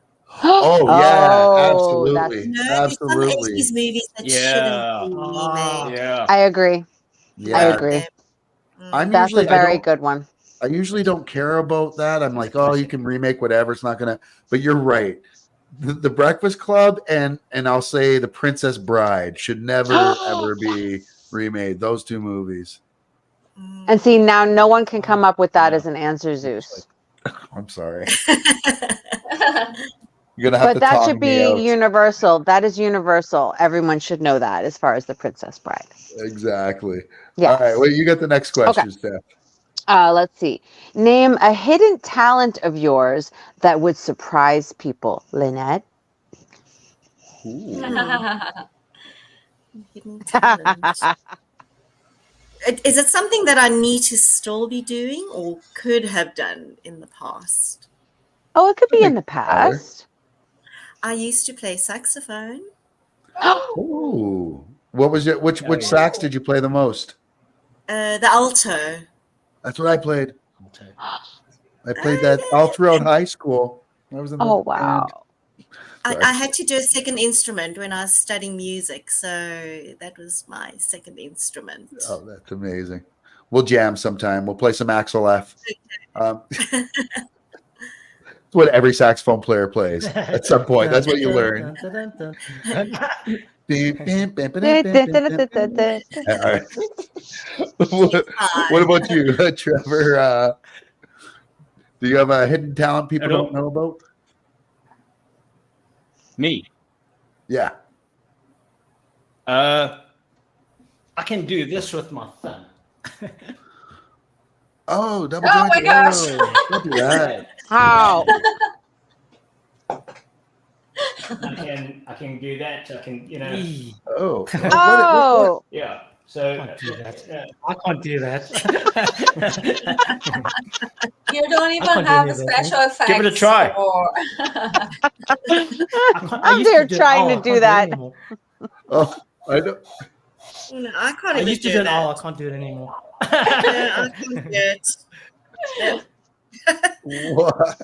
Oh, yeah, absolutely. Absolutely. Some 80s movies that shouldn't be remade. Yeah. I agree. Yeah. I agree. That's a very good one. I usually don't care about that. I'm like, oh, you can remake whatever. It's not going to. But you're right. The Breakfast Club and I'll say The Princess Bride should never, ever be remade. Those two movies. And see, now no one can come up with that as an answer, Zeus. I'm sorry. You're gonna have but to that should me be out. universal. That is universal. Everyone should know that as far as The Princess Bride. Exactly. Yes. All right. Well, you got the next question, Steph. Let's see. Name a hidden talent of yours that would surprise people. Lynette? Hidden talent. Is it something that I need to still be doing or could have done in the past? Oh, it could be in the past. I used to play saxophone. Oh, what was it? Which sax did you play the most? The alto. That's what I played. I played that all throughout high school. I was in the wow. I had to do a second instrument when I was studying music, so that was my second instrument. Oh, that's amazing. We'll jam sometime. We'll play some Axel F. It's what every saxophone player plays at some point. That's what you learn. All right. What about you, Trevor? Do you have a hidden talent people don't know about? Me? Yeah. I can do this with my thumb. Oh, double Oh my gosh. Don't do that. How? I can do that. I can, Oh. Oh. Yeah. So I can't do that. I can't do that. You don't even have a special effect. Give it a try. I'm there trying to do that. Oh, I don't. No, I can't I even used to do it. I can't do it anymore. I can't do it. What?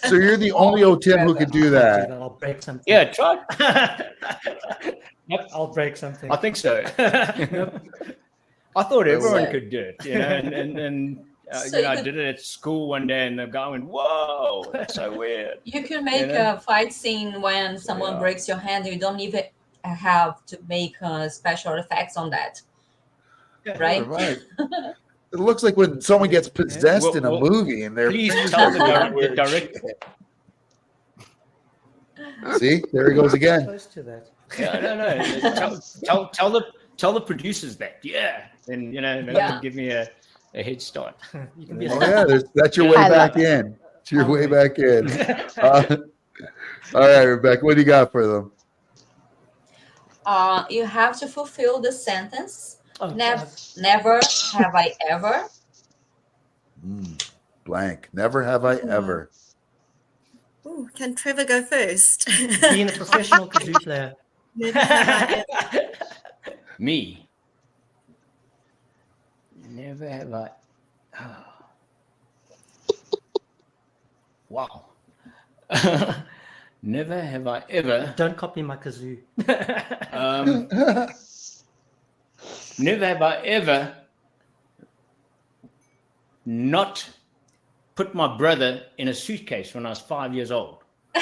So you're the only O Tim who can do that. I'll break something. Yeah, try. I'll break something. I think so. I thought everyone could do it, and I did it at school one day, and the guy went, "Whoa, that's so weird." You can make a fight scene when someone breaks your hand. You don't even have to make special effects on that, right? Right. It looks like when someone gets possessed in a movie, and they're please tell the director. See, there he goes again. Close to that. Yeah, no. Tell the producers that. Yeah, and they can give me a head start. You can be that's your way back in. It's your way back in. All right, Rebecca, what do you got for them? You have to fulfill the sentence. Oh, never have I ever. Blank. Never have I ever. Ooh, can Trevor go first? Being a professional kazoo player. Never have I ever. Me. Never have I. Oh. Wow. Never have I ever. Don't copy my kazoo. Never have I ever not put my brother in a suitcase when I was 5 years old. I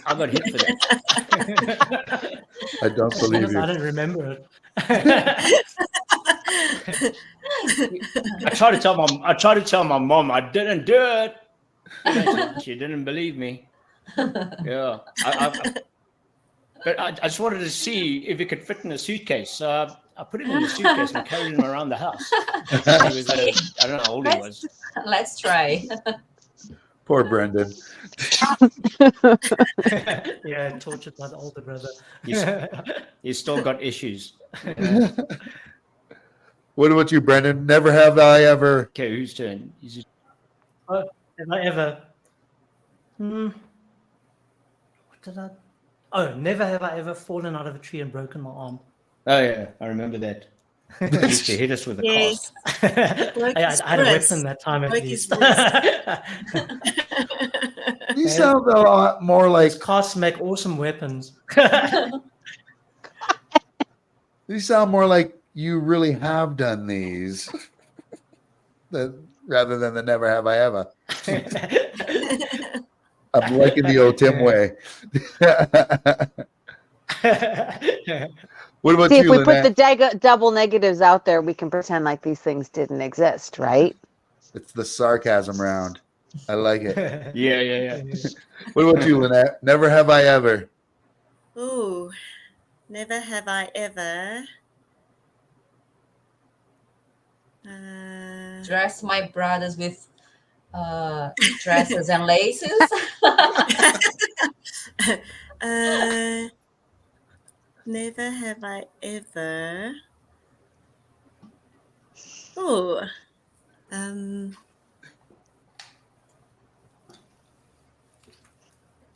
got hit for that. I don't believe you. I don't remember it. I tried to tell my mom I didn't do it. She didn't believe me. Yeah. But I just wanted to see if it could fit in a suitcase. So I put it in the suitcase and carried him around the house. I don't know how old he was. Let's try. Poor Brendan. Yeah, tortured by the older brother. He's still got issues. What about you, Brendan? Never have I ever. Okay, whose turn? Have I ever? What did I? Oh, never have I ever fallen out of a tree and broken my arm. Oh yeah, I remember that. He used to hit us with a Yes. cast. I had a weapon that time at least. You sound a lot more like casts make awesome weapons. You sound more like you really have done these, rather than the never have I ever. I'm liking the O Tim way. What about See, you, if we Lynette? put the double negatives out there, we can pretend like these things didn't exist, right? It's the sarcasm round. I like it. Yeah. What about you, Lynette? Never have I ever. Ooh, never have I ever. Dress my brothers with dresses and laces. Never have I ever. Oh,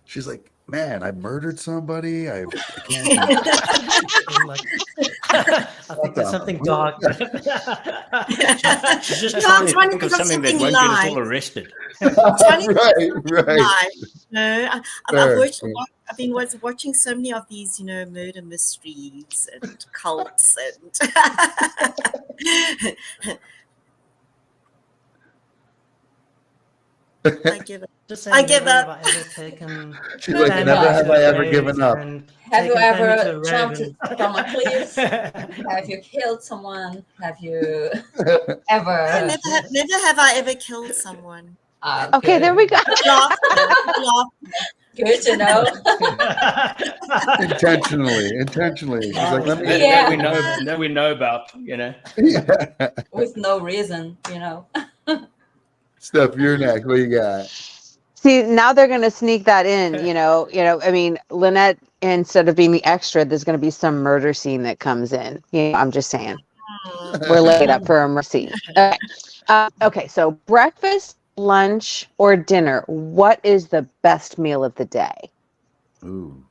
She's like, man, I murdered somebody. I can't. I think there's something dark. She's just trying to think of something that won't get us all arrested. Right. No, I've been watching so many of these, murder mysteries and cults and. I give up. I give up. She's like, never have I ever given up. Have you ever jumped from a cliff? Have you killed someone? Have you ever? Never have I ever killed someone. Okay, there we go. Good to know. Intentionally. She's like, let me. That we know about, With no reason, Steph, you're next. What you got? See, now they're going to sneak that in, I mean, Lynette, instead of being the extra, there's going to be some murder scene that comes in. I'm just saying. We're laid up for a mercy. Okay. Okay, so breakfast, lunch, or dinner, what is the best meal of the day? Ooh.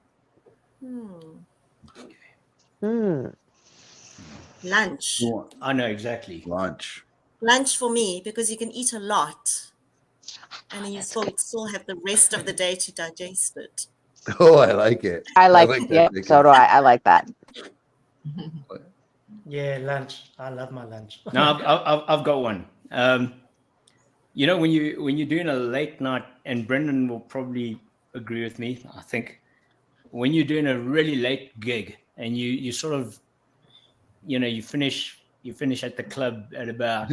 Lunch. I know exactly. Lunch for me, because you can eat a lot. And then you still have the rest of the day to digest it. Oh, I like it. I like it. Yeah, so do I. I like that. Yeah, lunch. I love my lunch. No, I've got one. When you're doing a late night, and Brendan will probably agree with me, I think, when you're doing a really late gig and you sort of, you finish at the club at about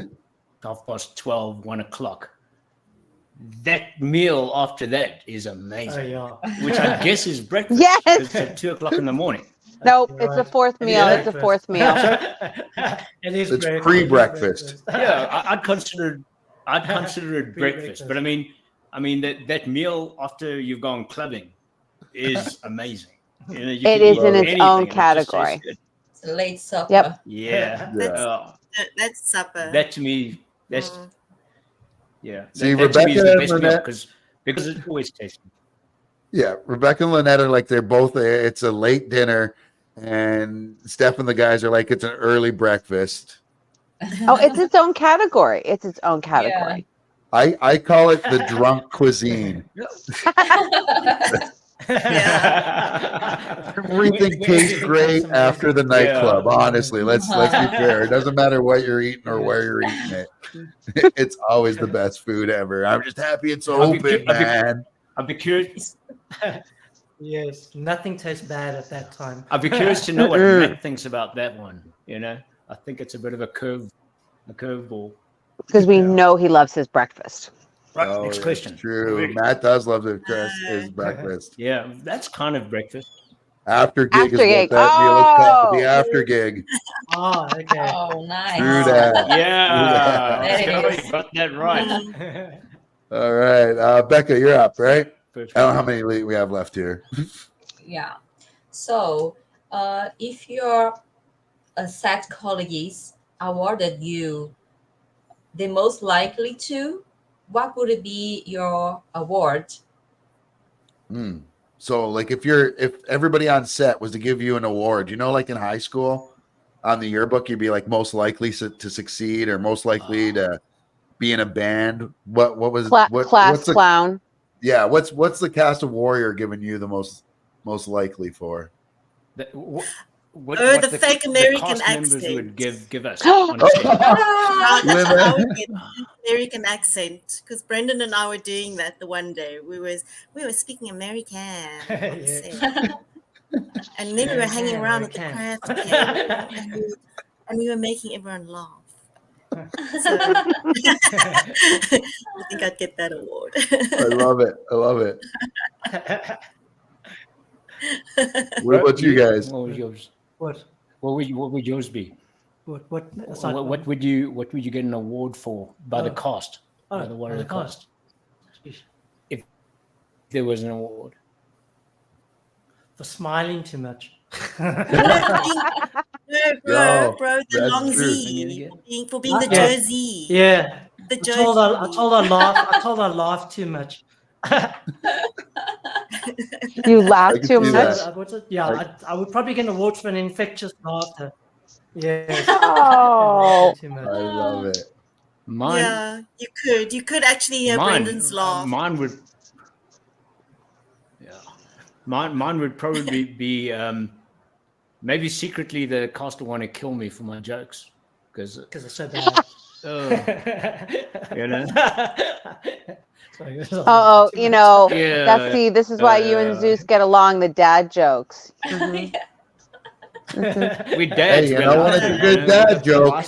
12:30, 1 o'clock. That meal after that is amazing. Oh, yeah. Which I guess is breakfast. Yes. It's at 2 o'clock in the morning. Nope, it's a fourth meal. Yeah, it's a fourth meal. It's pre-breakfast. Yeah, I'd consider it breakfast. But I mean that meal after you've gone clubbing is amazing. It is in its own category. It's a late supper. Yep. Yeah. That's supper. That to me, that's yeah. See, that to me is Rebecca the best meal, because because it's always tasty. Yeah, Rebecca and Lynette are like they're both. It's a late dinner, and Steph and the guys are like it's an early breakfast. Oh, it's its own category. It's its own category. I call it the drunk cuisine. Everything tastes great after the nightclub. Honestly, let's be fair. It doesn't matter what you're eating or where you're eating it. It's always the best food ever. I'm just happy it's open, man. I'd be curious. Yes, nothing tastes bad at that time. I'd be curious to know what Matt thinks about that one. I think it's a bit of a curveball. Because we know he loves his breakfast. Right, next question. True. Matt does love his breakfast. Yeah, that's kind of breakfast. After gig After is gig. what that meal is called. The after gig. Oh, okay. Oh, nice. True that. Yeah. There it You got that right. All right. Becca, you're up, right? I don't know how many we have left here. Yeah. So, if your set colleagues awarded you the most likely to, what would be your award? So, like, if everybody on set was to give you an award, like in high school, on the yearbook, you'd be like most likely to succeed or most likely to be in a band. What was class clown? Yeah, what's the cast of Warrior giving you the most likely for? What the fake American accent would give us. American accent, because Brendan and I were doing that the one day. We were speaking American, and then we were hanging around at the craft table, and we were making everyone laugh. So, I think I'd get that award. I love it. What about you guys? What was yours? What would yours be? What would you get an award for by the cost? By the cost. If there was an award for smiling too much. No, bro, the long Z for being the Jersey. Yeah, the Jersey. I told her laugh too much. You laugh too much. I would probably get an award for an infectious laughter. Yes. Oh, I love it. Mine. Yeah, you could actually hear Brendan's laugh. Mine would. Yeah, mine would probably be maybe secretly the cast would want to kill me for my jokes because it's so bad. See, this is why you and Zeus get along. The dad jokes. We dads. Hey, when it's a good dad joke.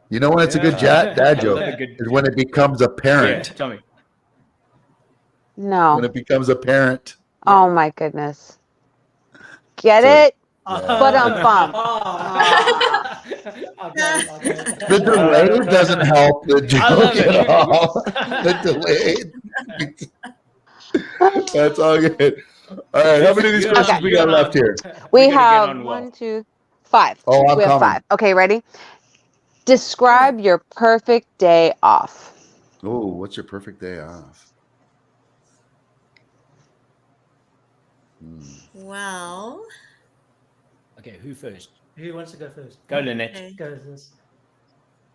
You know when it's a good dad joke is when it becomes apparent. Yeah, tell me. No. When it becomes apparent. Oh my goodness. Get it? But bump. The delay doesn't help the joke at all. The delay. That's all good. All right, how many of these questions we got left here? We have 1, 2, 5. Oh, we have 5. Okay, ready? Describe your perfect day off. Oh, what's your perfect day off? Well. Okay, who first? Who wants to go first? Go, Lynette. Okay. Go first.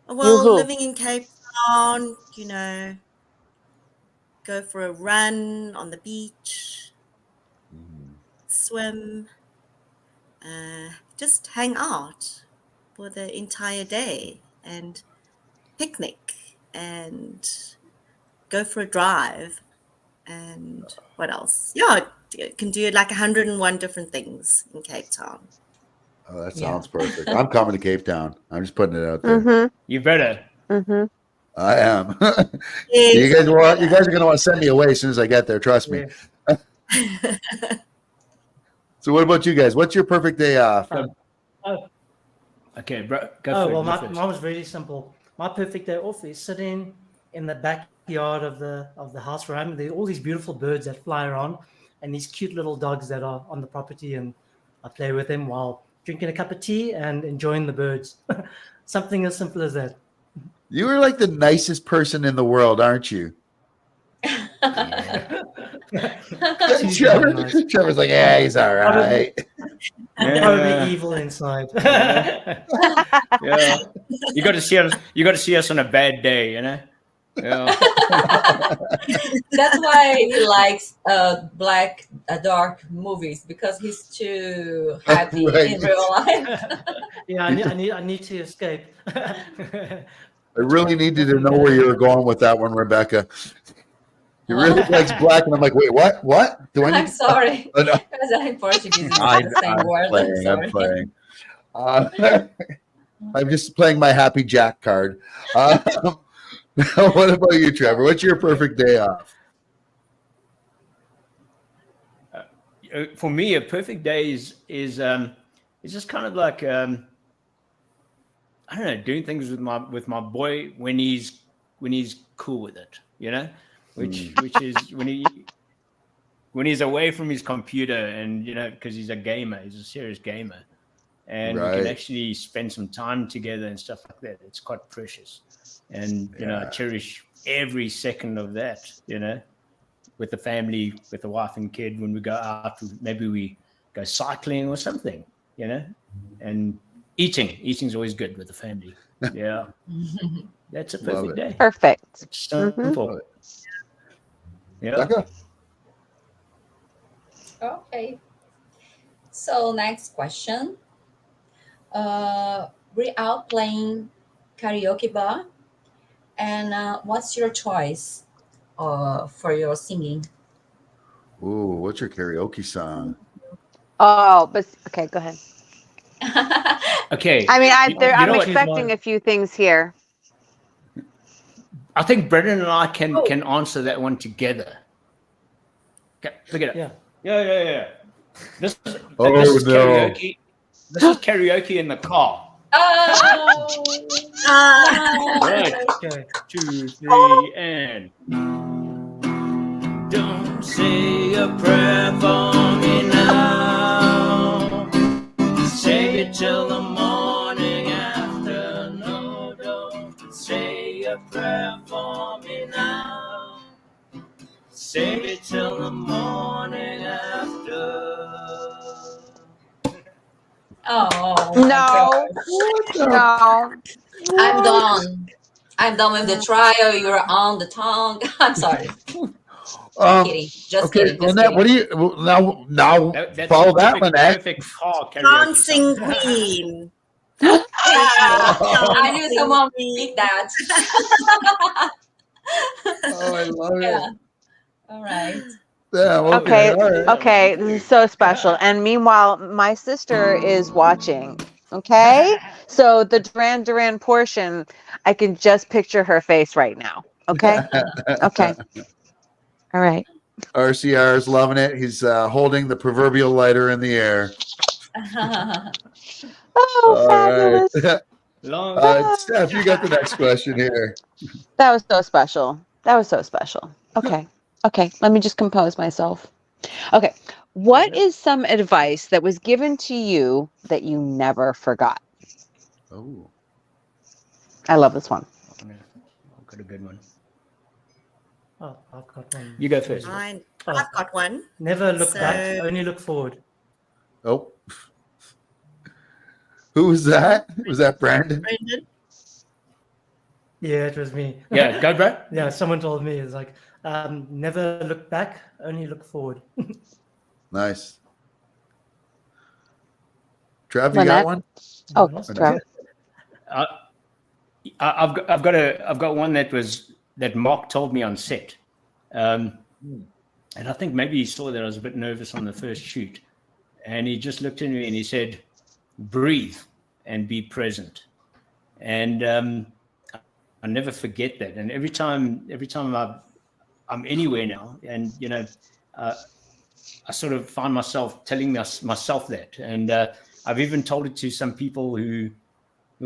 Well, living in Cape Town, go for a run on the beach, swim, just hang out for the entire day and picnic and go for a drive. And what else? Yeah, you can do like 101 different things in Cape Town. Oh, that sounds perfect. I'm coming to Cape Town. I'm just putting it out there. You better. I am. You guys are going to want to send me away as soon as I get there. Trust me. So what about you guys? What's your perfect day off? Okay, bro. Go well, mine was really simple. My perfect day off is sitting in the backyard of the house where I'm. There are all these beautiful birds that fly around and these cute little dogs that are on the property, and I play with them while drinking a cup of tea and enjoying the birds. Something as simple as that. You are like the nicest person in the world, aren't you? Trevor's like, yeah, he's all right. Probably evil inside. Yeah. You got to see us on a bad day, you know. Yeah. That's why he likes dark movies, because he's too happy in real life. Yeah, I need to escape. I really needed to know where you were going with that one, Rebecca. He really likes black, and I'm like, wait, what? What? Do I need? I'm sorry, No. because in Portuguese it's the same word. I'm playing. I'm just playing my Happy Jack card. What about you, Trevor? What's your perfect day off? For me, a perfect day is just kind of like I don't know, doing things with my boy when he's cool with it, you know, which is when he's away from his computer, and you know, because he's a gamer, he's a serious gamer, and we can actually spend some time together and stuff like that. It's quite precious, and you know, I cherish every second of that, you know, with the family, with the wife and kid. When we go out, maybe we go cycling or something, you know, and eating's always good with the family. Yeah. That's a perfect day. Perfect. It's simple. Yeah. Okay. So next question. We're out playing karaoke bar, and what's your choice for your singing? Ooh, what's your karaoke song? Oh, but okay, go ahead. Okay. I mean, I'm expecting a few things here. I think Brendan and I can answer that one together. Okay, look at it. Yeah. This is karaoke. This is karaoke in the car. Oh. Right. Okay. 2, 3, and don't say a prayer for me now. Say it till the morning after. No, don't say a prayer for me now. Say it till the morning after. Oh no. I'm done with the trial. You're on the tongue. I'm sorry. Kidding. Just kidding. Lynette, what do you now follow that one? Perfect call. Dancing Queen. I knew someone would pick that. Oh, I love it. All right. Yeah, okay. This is so special. And meanwhile, my sister is watching. Okay, so the Duran Duran portion, I can just picture her face right now. Okay. All right. RCR is loving it. He's holding the proverbial lighter in the air. Oh, fabulous. Right. Steph, you got the next question here. That was so special. Okay. Let me just compose myself. Okay. What is some advice that was given to you that you never forgot? Oh. I love this one. I've got a good one. Oh, I've got one. You go first. I've got one. Never look back, only look forward. Oh. Who was that? Was that Brandon? Yeah, it was me. Yeah, go, bro. Yeah, someone told me, it's like, never look back, only look forward. Nice. Trev, you got one? Oh, Trev. I've got one that Mark told me on set, and I think maybe he saw that I was a bit nervous on the first shoot, and he just looked at me and he said, "Breathe and be present," and I never forget that. And every time I'm anywhere now, and you know, I sort of find myself telling myself that, and I've even told it to some people who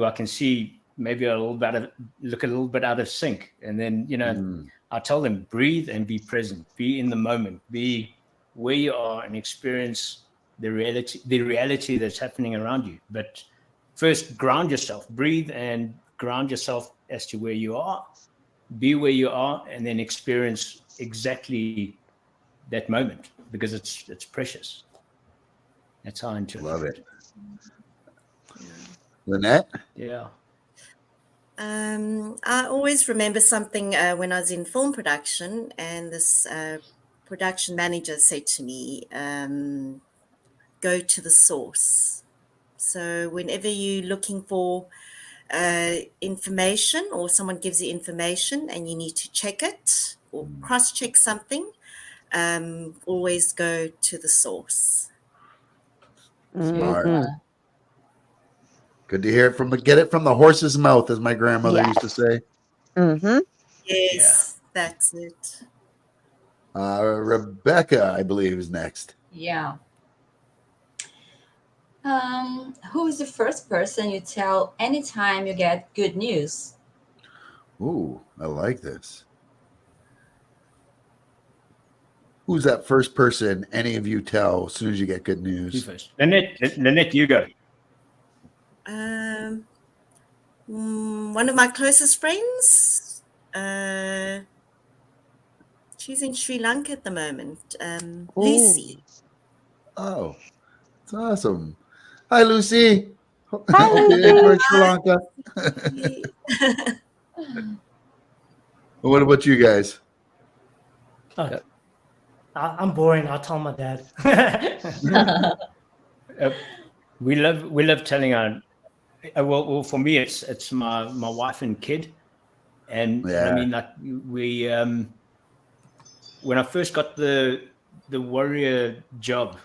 I can see maybe look a little bit out of sync, and then you know, I tell them, breathe and be present, be in the moment, be where you are, and experience the reality that's happening around you. But first, ground yourself, breathe and ground yourself as to where you are, be where you are and then experience exactly that moment, because it's precious. That's how I interpret Love it. Lynette? Yeah. I always remember something when I was in film production, and this production manager said to me, go to the source. So whenever you're looking for information, or someone gives you information and you need to check it or cross-check something, always go to the source. Smart. Mm-hmm. Good to hear it get it from the horse's mouth, as my grandmother used to say. Mm-hmm. Yes, that's it. Rebecca, I believe, is next. Yeah. Who is the first person you tell anytime you get good news? Ooh, I like this. Who's that first person any of you tell as soon as you get good news? You first. Lynette, you go. One of my closest friends, she's in Sri Lanka at the moment, Lucy. Oh, it's awesome. Hi, Lucy. Hi, Lucy. Sri Lanka. What about you guys? Oh, I'm boring. I'll tell my dad. We love telling our. Well, for me, it's my wife and kid, and I mean, like, we when I first got the warrior job,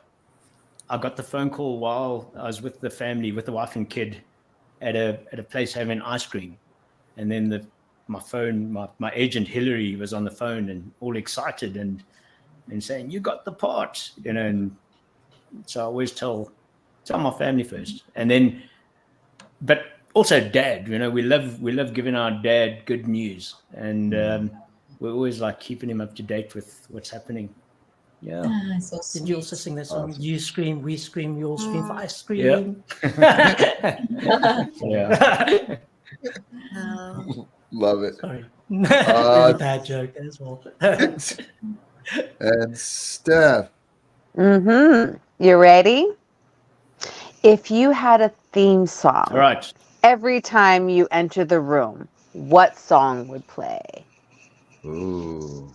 I got the phone call while I was with the family, with the wife and kid, at a place having ice cream, and then my agent Hillary was on the phone and all excited and saying, "You got the part," and so I always tell my family first, and then. But also dad, we love giving our dad good news, and we're always like keeping him up to date with what's happening. Yeah. So did you also sing that song? Awesome. You scream, we scream, you all scream for ice cream. Yeah. Love it. Sorry. Really bad joke as well. And Steph. Mm-hmm. You ready? If you had a theme song, all right, every time you enter the room, what song would play? Ooh.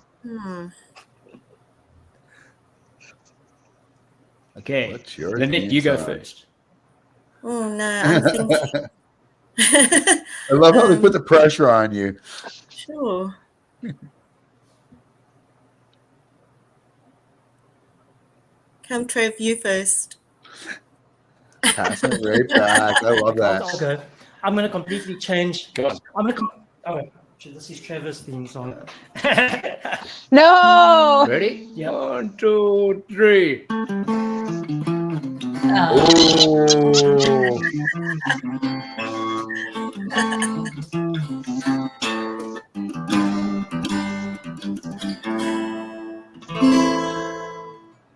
Okay. What's your Lynette, you go first. Oh no, I'm thinking. I love how they put the pressure on you. Sure. Come, Trev, you first. Passing it right back. I love that. I'll go. I'm going to completely change. This is Trevor's theme song. No. Ready? Yep. 1, 2, 3.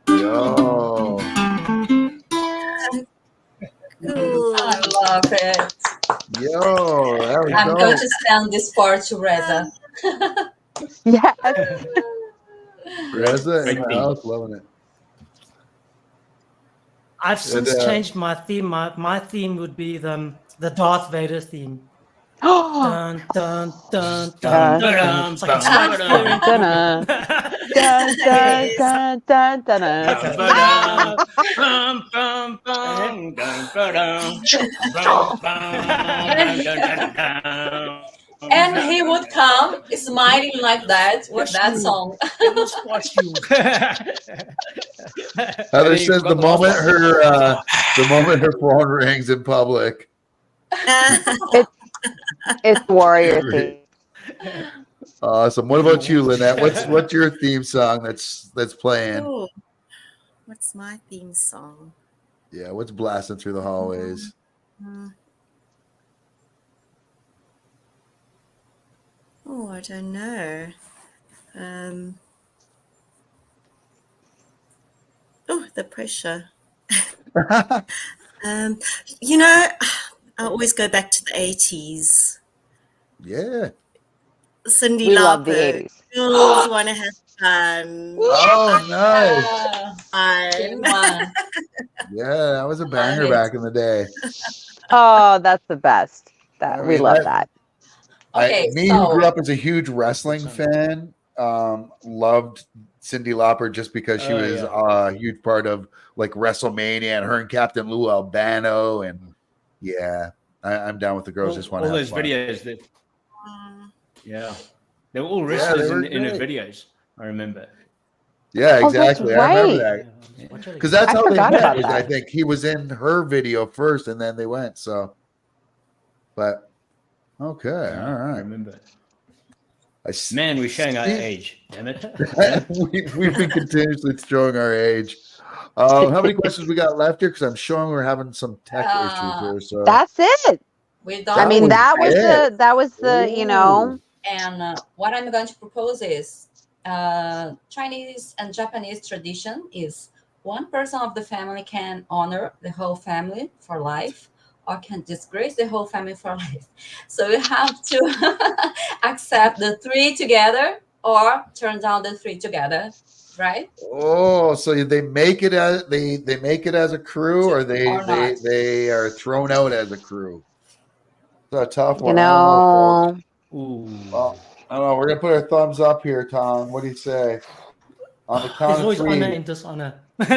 Yo. I love it. Yo, I'm going to send this part to Reza. Yes. Reza and the house loving it. I've since changed my theme. My theme would be the Darth Vader theme. Dun dun dun dun dun. It's like and he would come smiling like that with that song. Heather says the moment her phone rings in public. It's warrior theme. Awesome. What about you, Lynette? What's your theme song that's playing? Oh, what's my theme song? Yeah, what's blasting through the hallways? Oh, I don't know. The pressure. I always go back to the 80s. Yeah. Cyndi We Lauper. love the 80s. Girls want to have fun. Oh, nice. Fun. Yeah, that was a banger back in the day. Oh, that's the best. We love that. Who grew up as a huge wrestling fan, loved Cyndi Lauper just because she was a huge part of like WrestleMania and her and Captain Lou Albano. And I'm down with the girls. Just want to have those fun. videos that, they were all wrestlers in her videos. I remember. Yeah, exactly. Right. I remember that because that's how they met. I think he was in her video first, and then they went. So, but okay, all right. I remember. Man, we're showing our age. Damn it. We've been continuously showing our age. How many questions we got left here? Because I'm showing we're having some tech issues here. So that's it. I mean, that was the you know. And what I'm going to propose is Chinese and Japanese tradition is one person of the family can honor the whole family for life or can disgrace the whole family for life. So you have to accept the three together or turn down the three together, right? Oh, so they make it as they make it as a crew, or they are thrown out as a crew. It's a tough one. You know. Well, I don't know. We're gonna put our thumbs up here, Tong. What do you say? On the count of three. Honor and dishonor. Is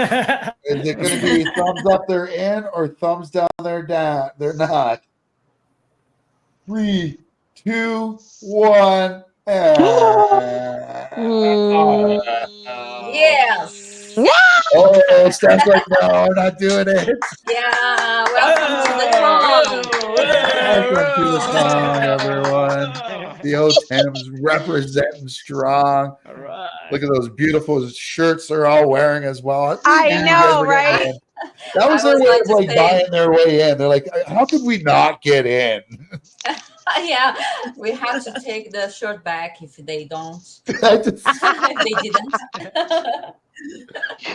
it going to be thumbs up? They're in, or thumbs down? They're down. They're not. 3, 2, 1. Yes. Oh, Steph's like, no, I'm not doing it. Yeah. Welcome to the Tong. Welcome to the Tong, everyone. The O Tims representing strong. All right. Look at those beautiful shirts they're all wearing as well. I know, right? That was their way of like buying their way in. They're like, how could we not get in? Yeah, we have to take the shirt back if they don't. If they didn't.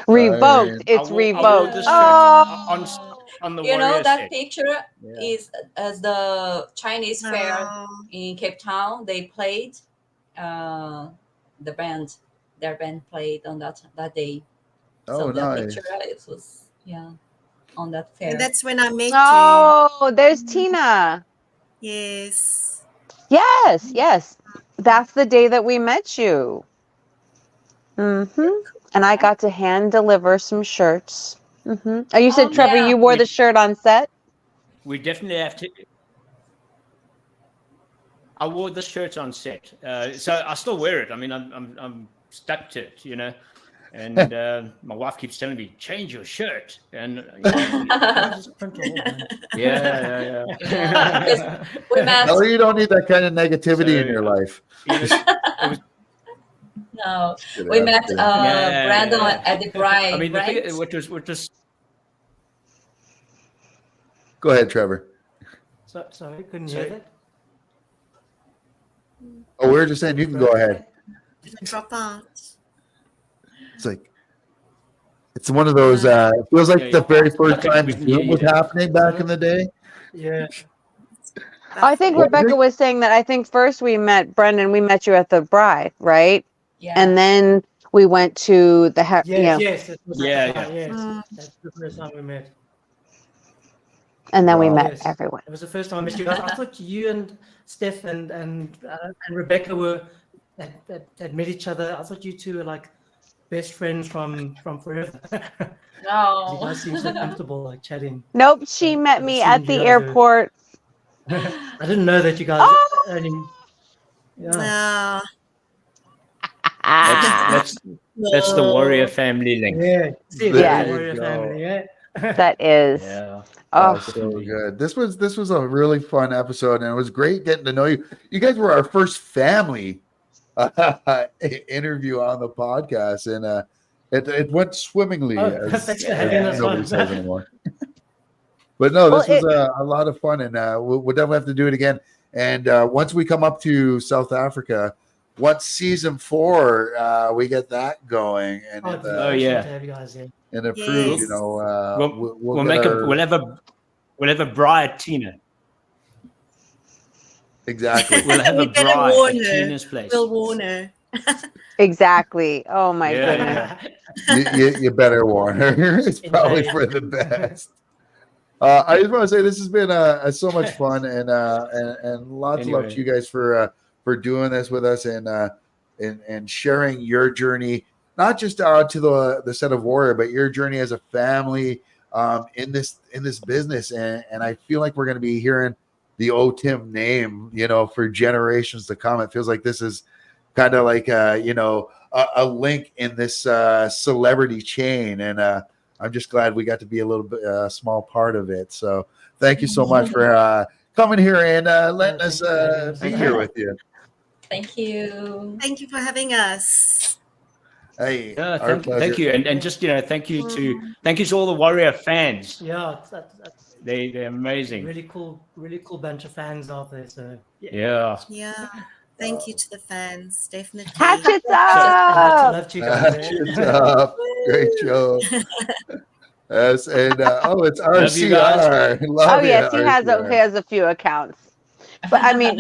Revoked. It's revoked. On the you know that set. picture is as the Chinese fair in Cape Town. They played their band played on that day. So that picture it was on that fair. And that's when I met you. Oh, there's Tina. Yes. Yes. That's the day that we met you. And I got to hand deliver some shirts. Oh, you said, Trevor, you wore the shirt on set? We definitely have to. I wore the shirt on set, so I still wear it. I mean, I'm stuck to it, you know. And my wife keeps telling me, change your shirt. And yeah. We met. No, you don't need that kind of negativity in your life. No, we met Brandon at the Bride. I mean, right? what was Go ahead, Trevor. Sorry, couldn't hear that. Oh, we were just saying you can go ahead. Drop out. It's like it's one of those. It feels like the very first time Zoom was happening back in the day. Yeah. I think Rebecca was saying that. I think first we met Brendan. We met you at the Bride, right? Yeah. And then we went to the Yes. That's the first time we met. And then we met everyone. It was the first time I met you guys. I thought you and Steph and Rebecca had met each other. I thought you two were like best friends from forever. No. You guys seem so comfortable like chatting. Nope, she met me at the airport. I didn't know that you guys. No. that's the warrior family link. Yeah. Yeah. Warrior family. Yeah. That is. Yeah. Oh, so good. This was a really fun episode, and it was great getting to know you. You guys were our first family interview on the podcast, and it went swimmingly. As nobody says anymore. But no, this was a lot of fun, and we'll definitely have to do it again. And once we come up to South Africa, once season 4 we get that going, and and approved, you know, we'll have a bride, Tina. Exactly. We'll have a bride at Tina's place. We'll warn her. Exactly. Oh my goodness. You better warn her. It's probably for the best. I just want to say this has been so much fun and lots of love to you guys for doing this with us and sharing your journey, not just to the set of Warrior, but your journey as a family in this business. And I feel like we're going to be hearing the O Tim name, for generations to come. It feels like this is kind of like a link in this celebrity chain, and I'm just glad we got to be a little bit small part of it. So thank you so much for coming here and letting us be here with you. Thank you. Thank you for having us. Hey, thank you, and just thank you to all the Warrior fans. Yeah, they're amazing. Really cool bunch of fans out there. So yeah. Thank you to the fans, definitely. Hatchets up! Love you guys. Hatchets up! Great show. Yes, and it's RCR. Yes, he has a few accounts, but I mean,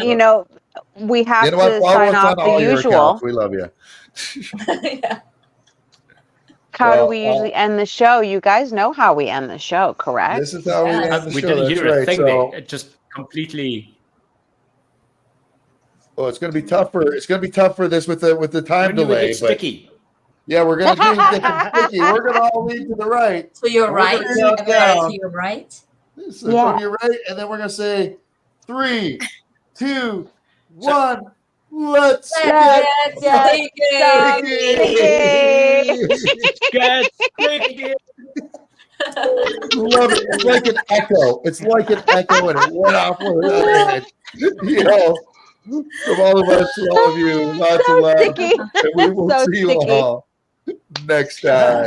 we have to sign off the usual. We love you. How do we usually end the show? You guys know how we end the show, correct? This is how we end the show. We didn't hear a thing there. It just completely. Oh, it's going to be tough for this with the time delay. But sticky. Yeah, we're going to get sticky. We're going to all lean to the right. So you're right. To your right. So from your right, and then we're going to say 3, 2, 1. Let's get sticky. Get sticky. Love it. It's like an echo. And it went off with it. From all of us to all of you, lots of love. And we will see you all next time.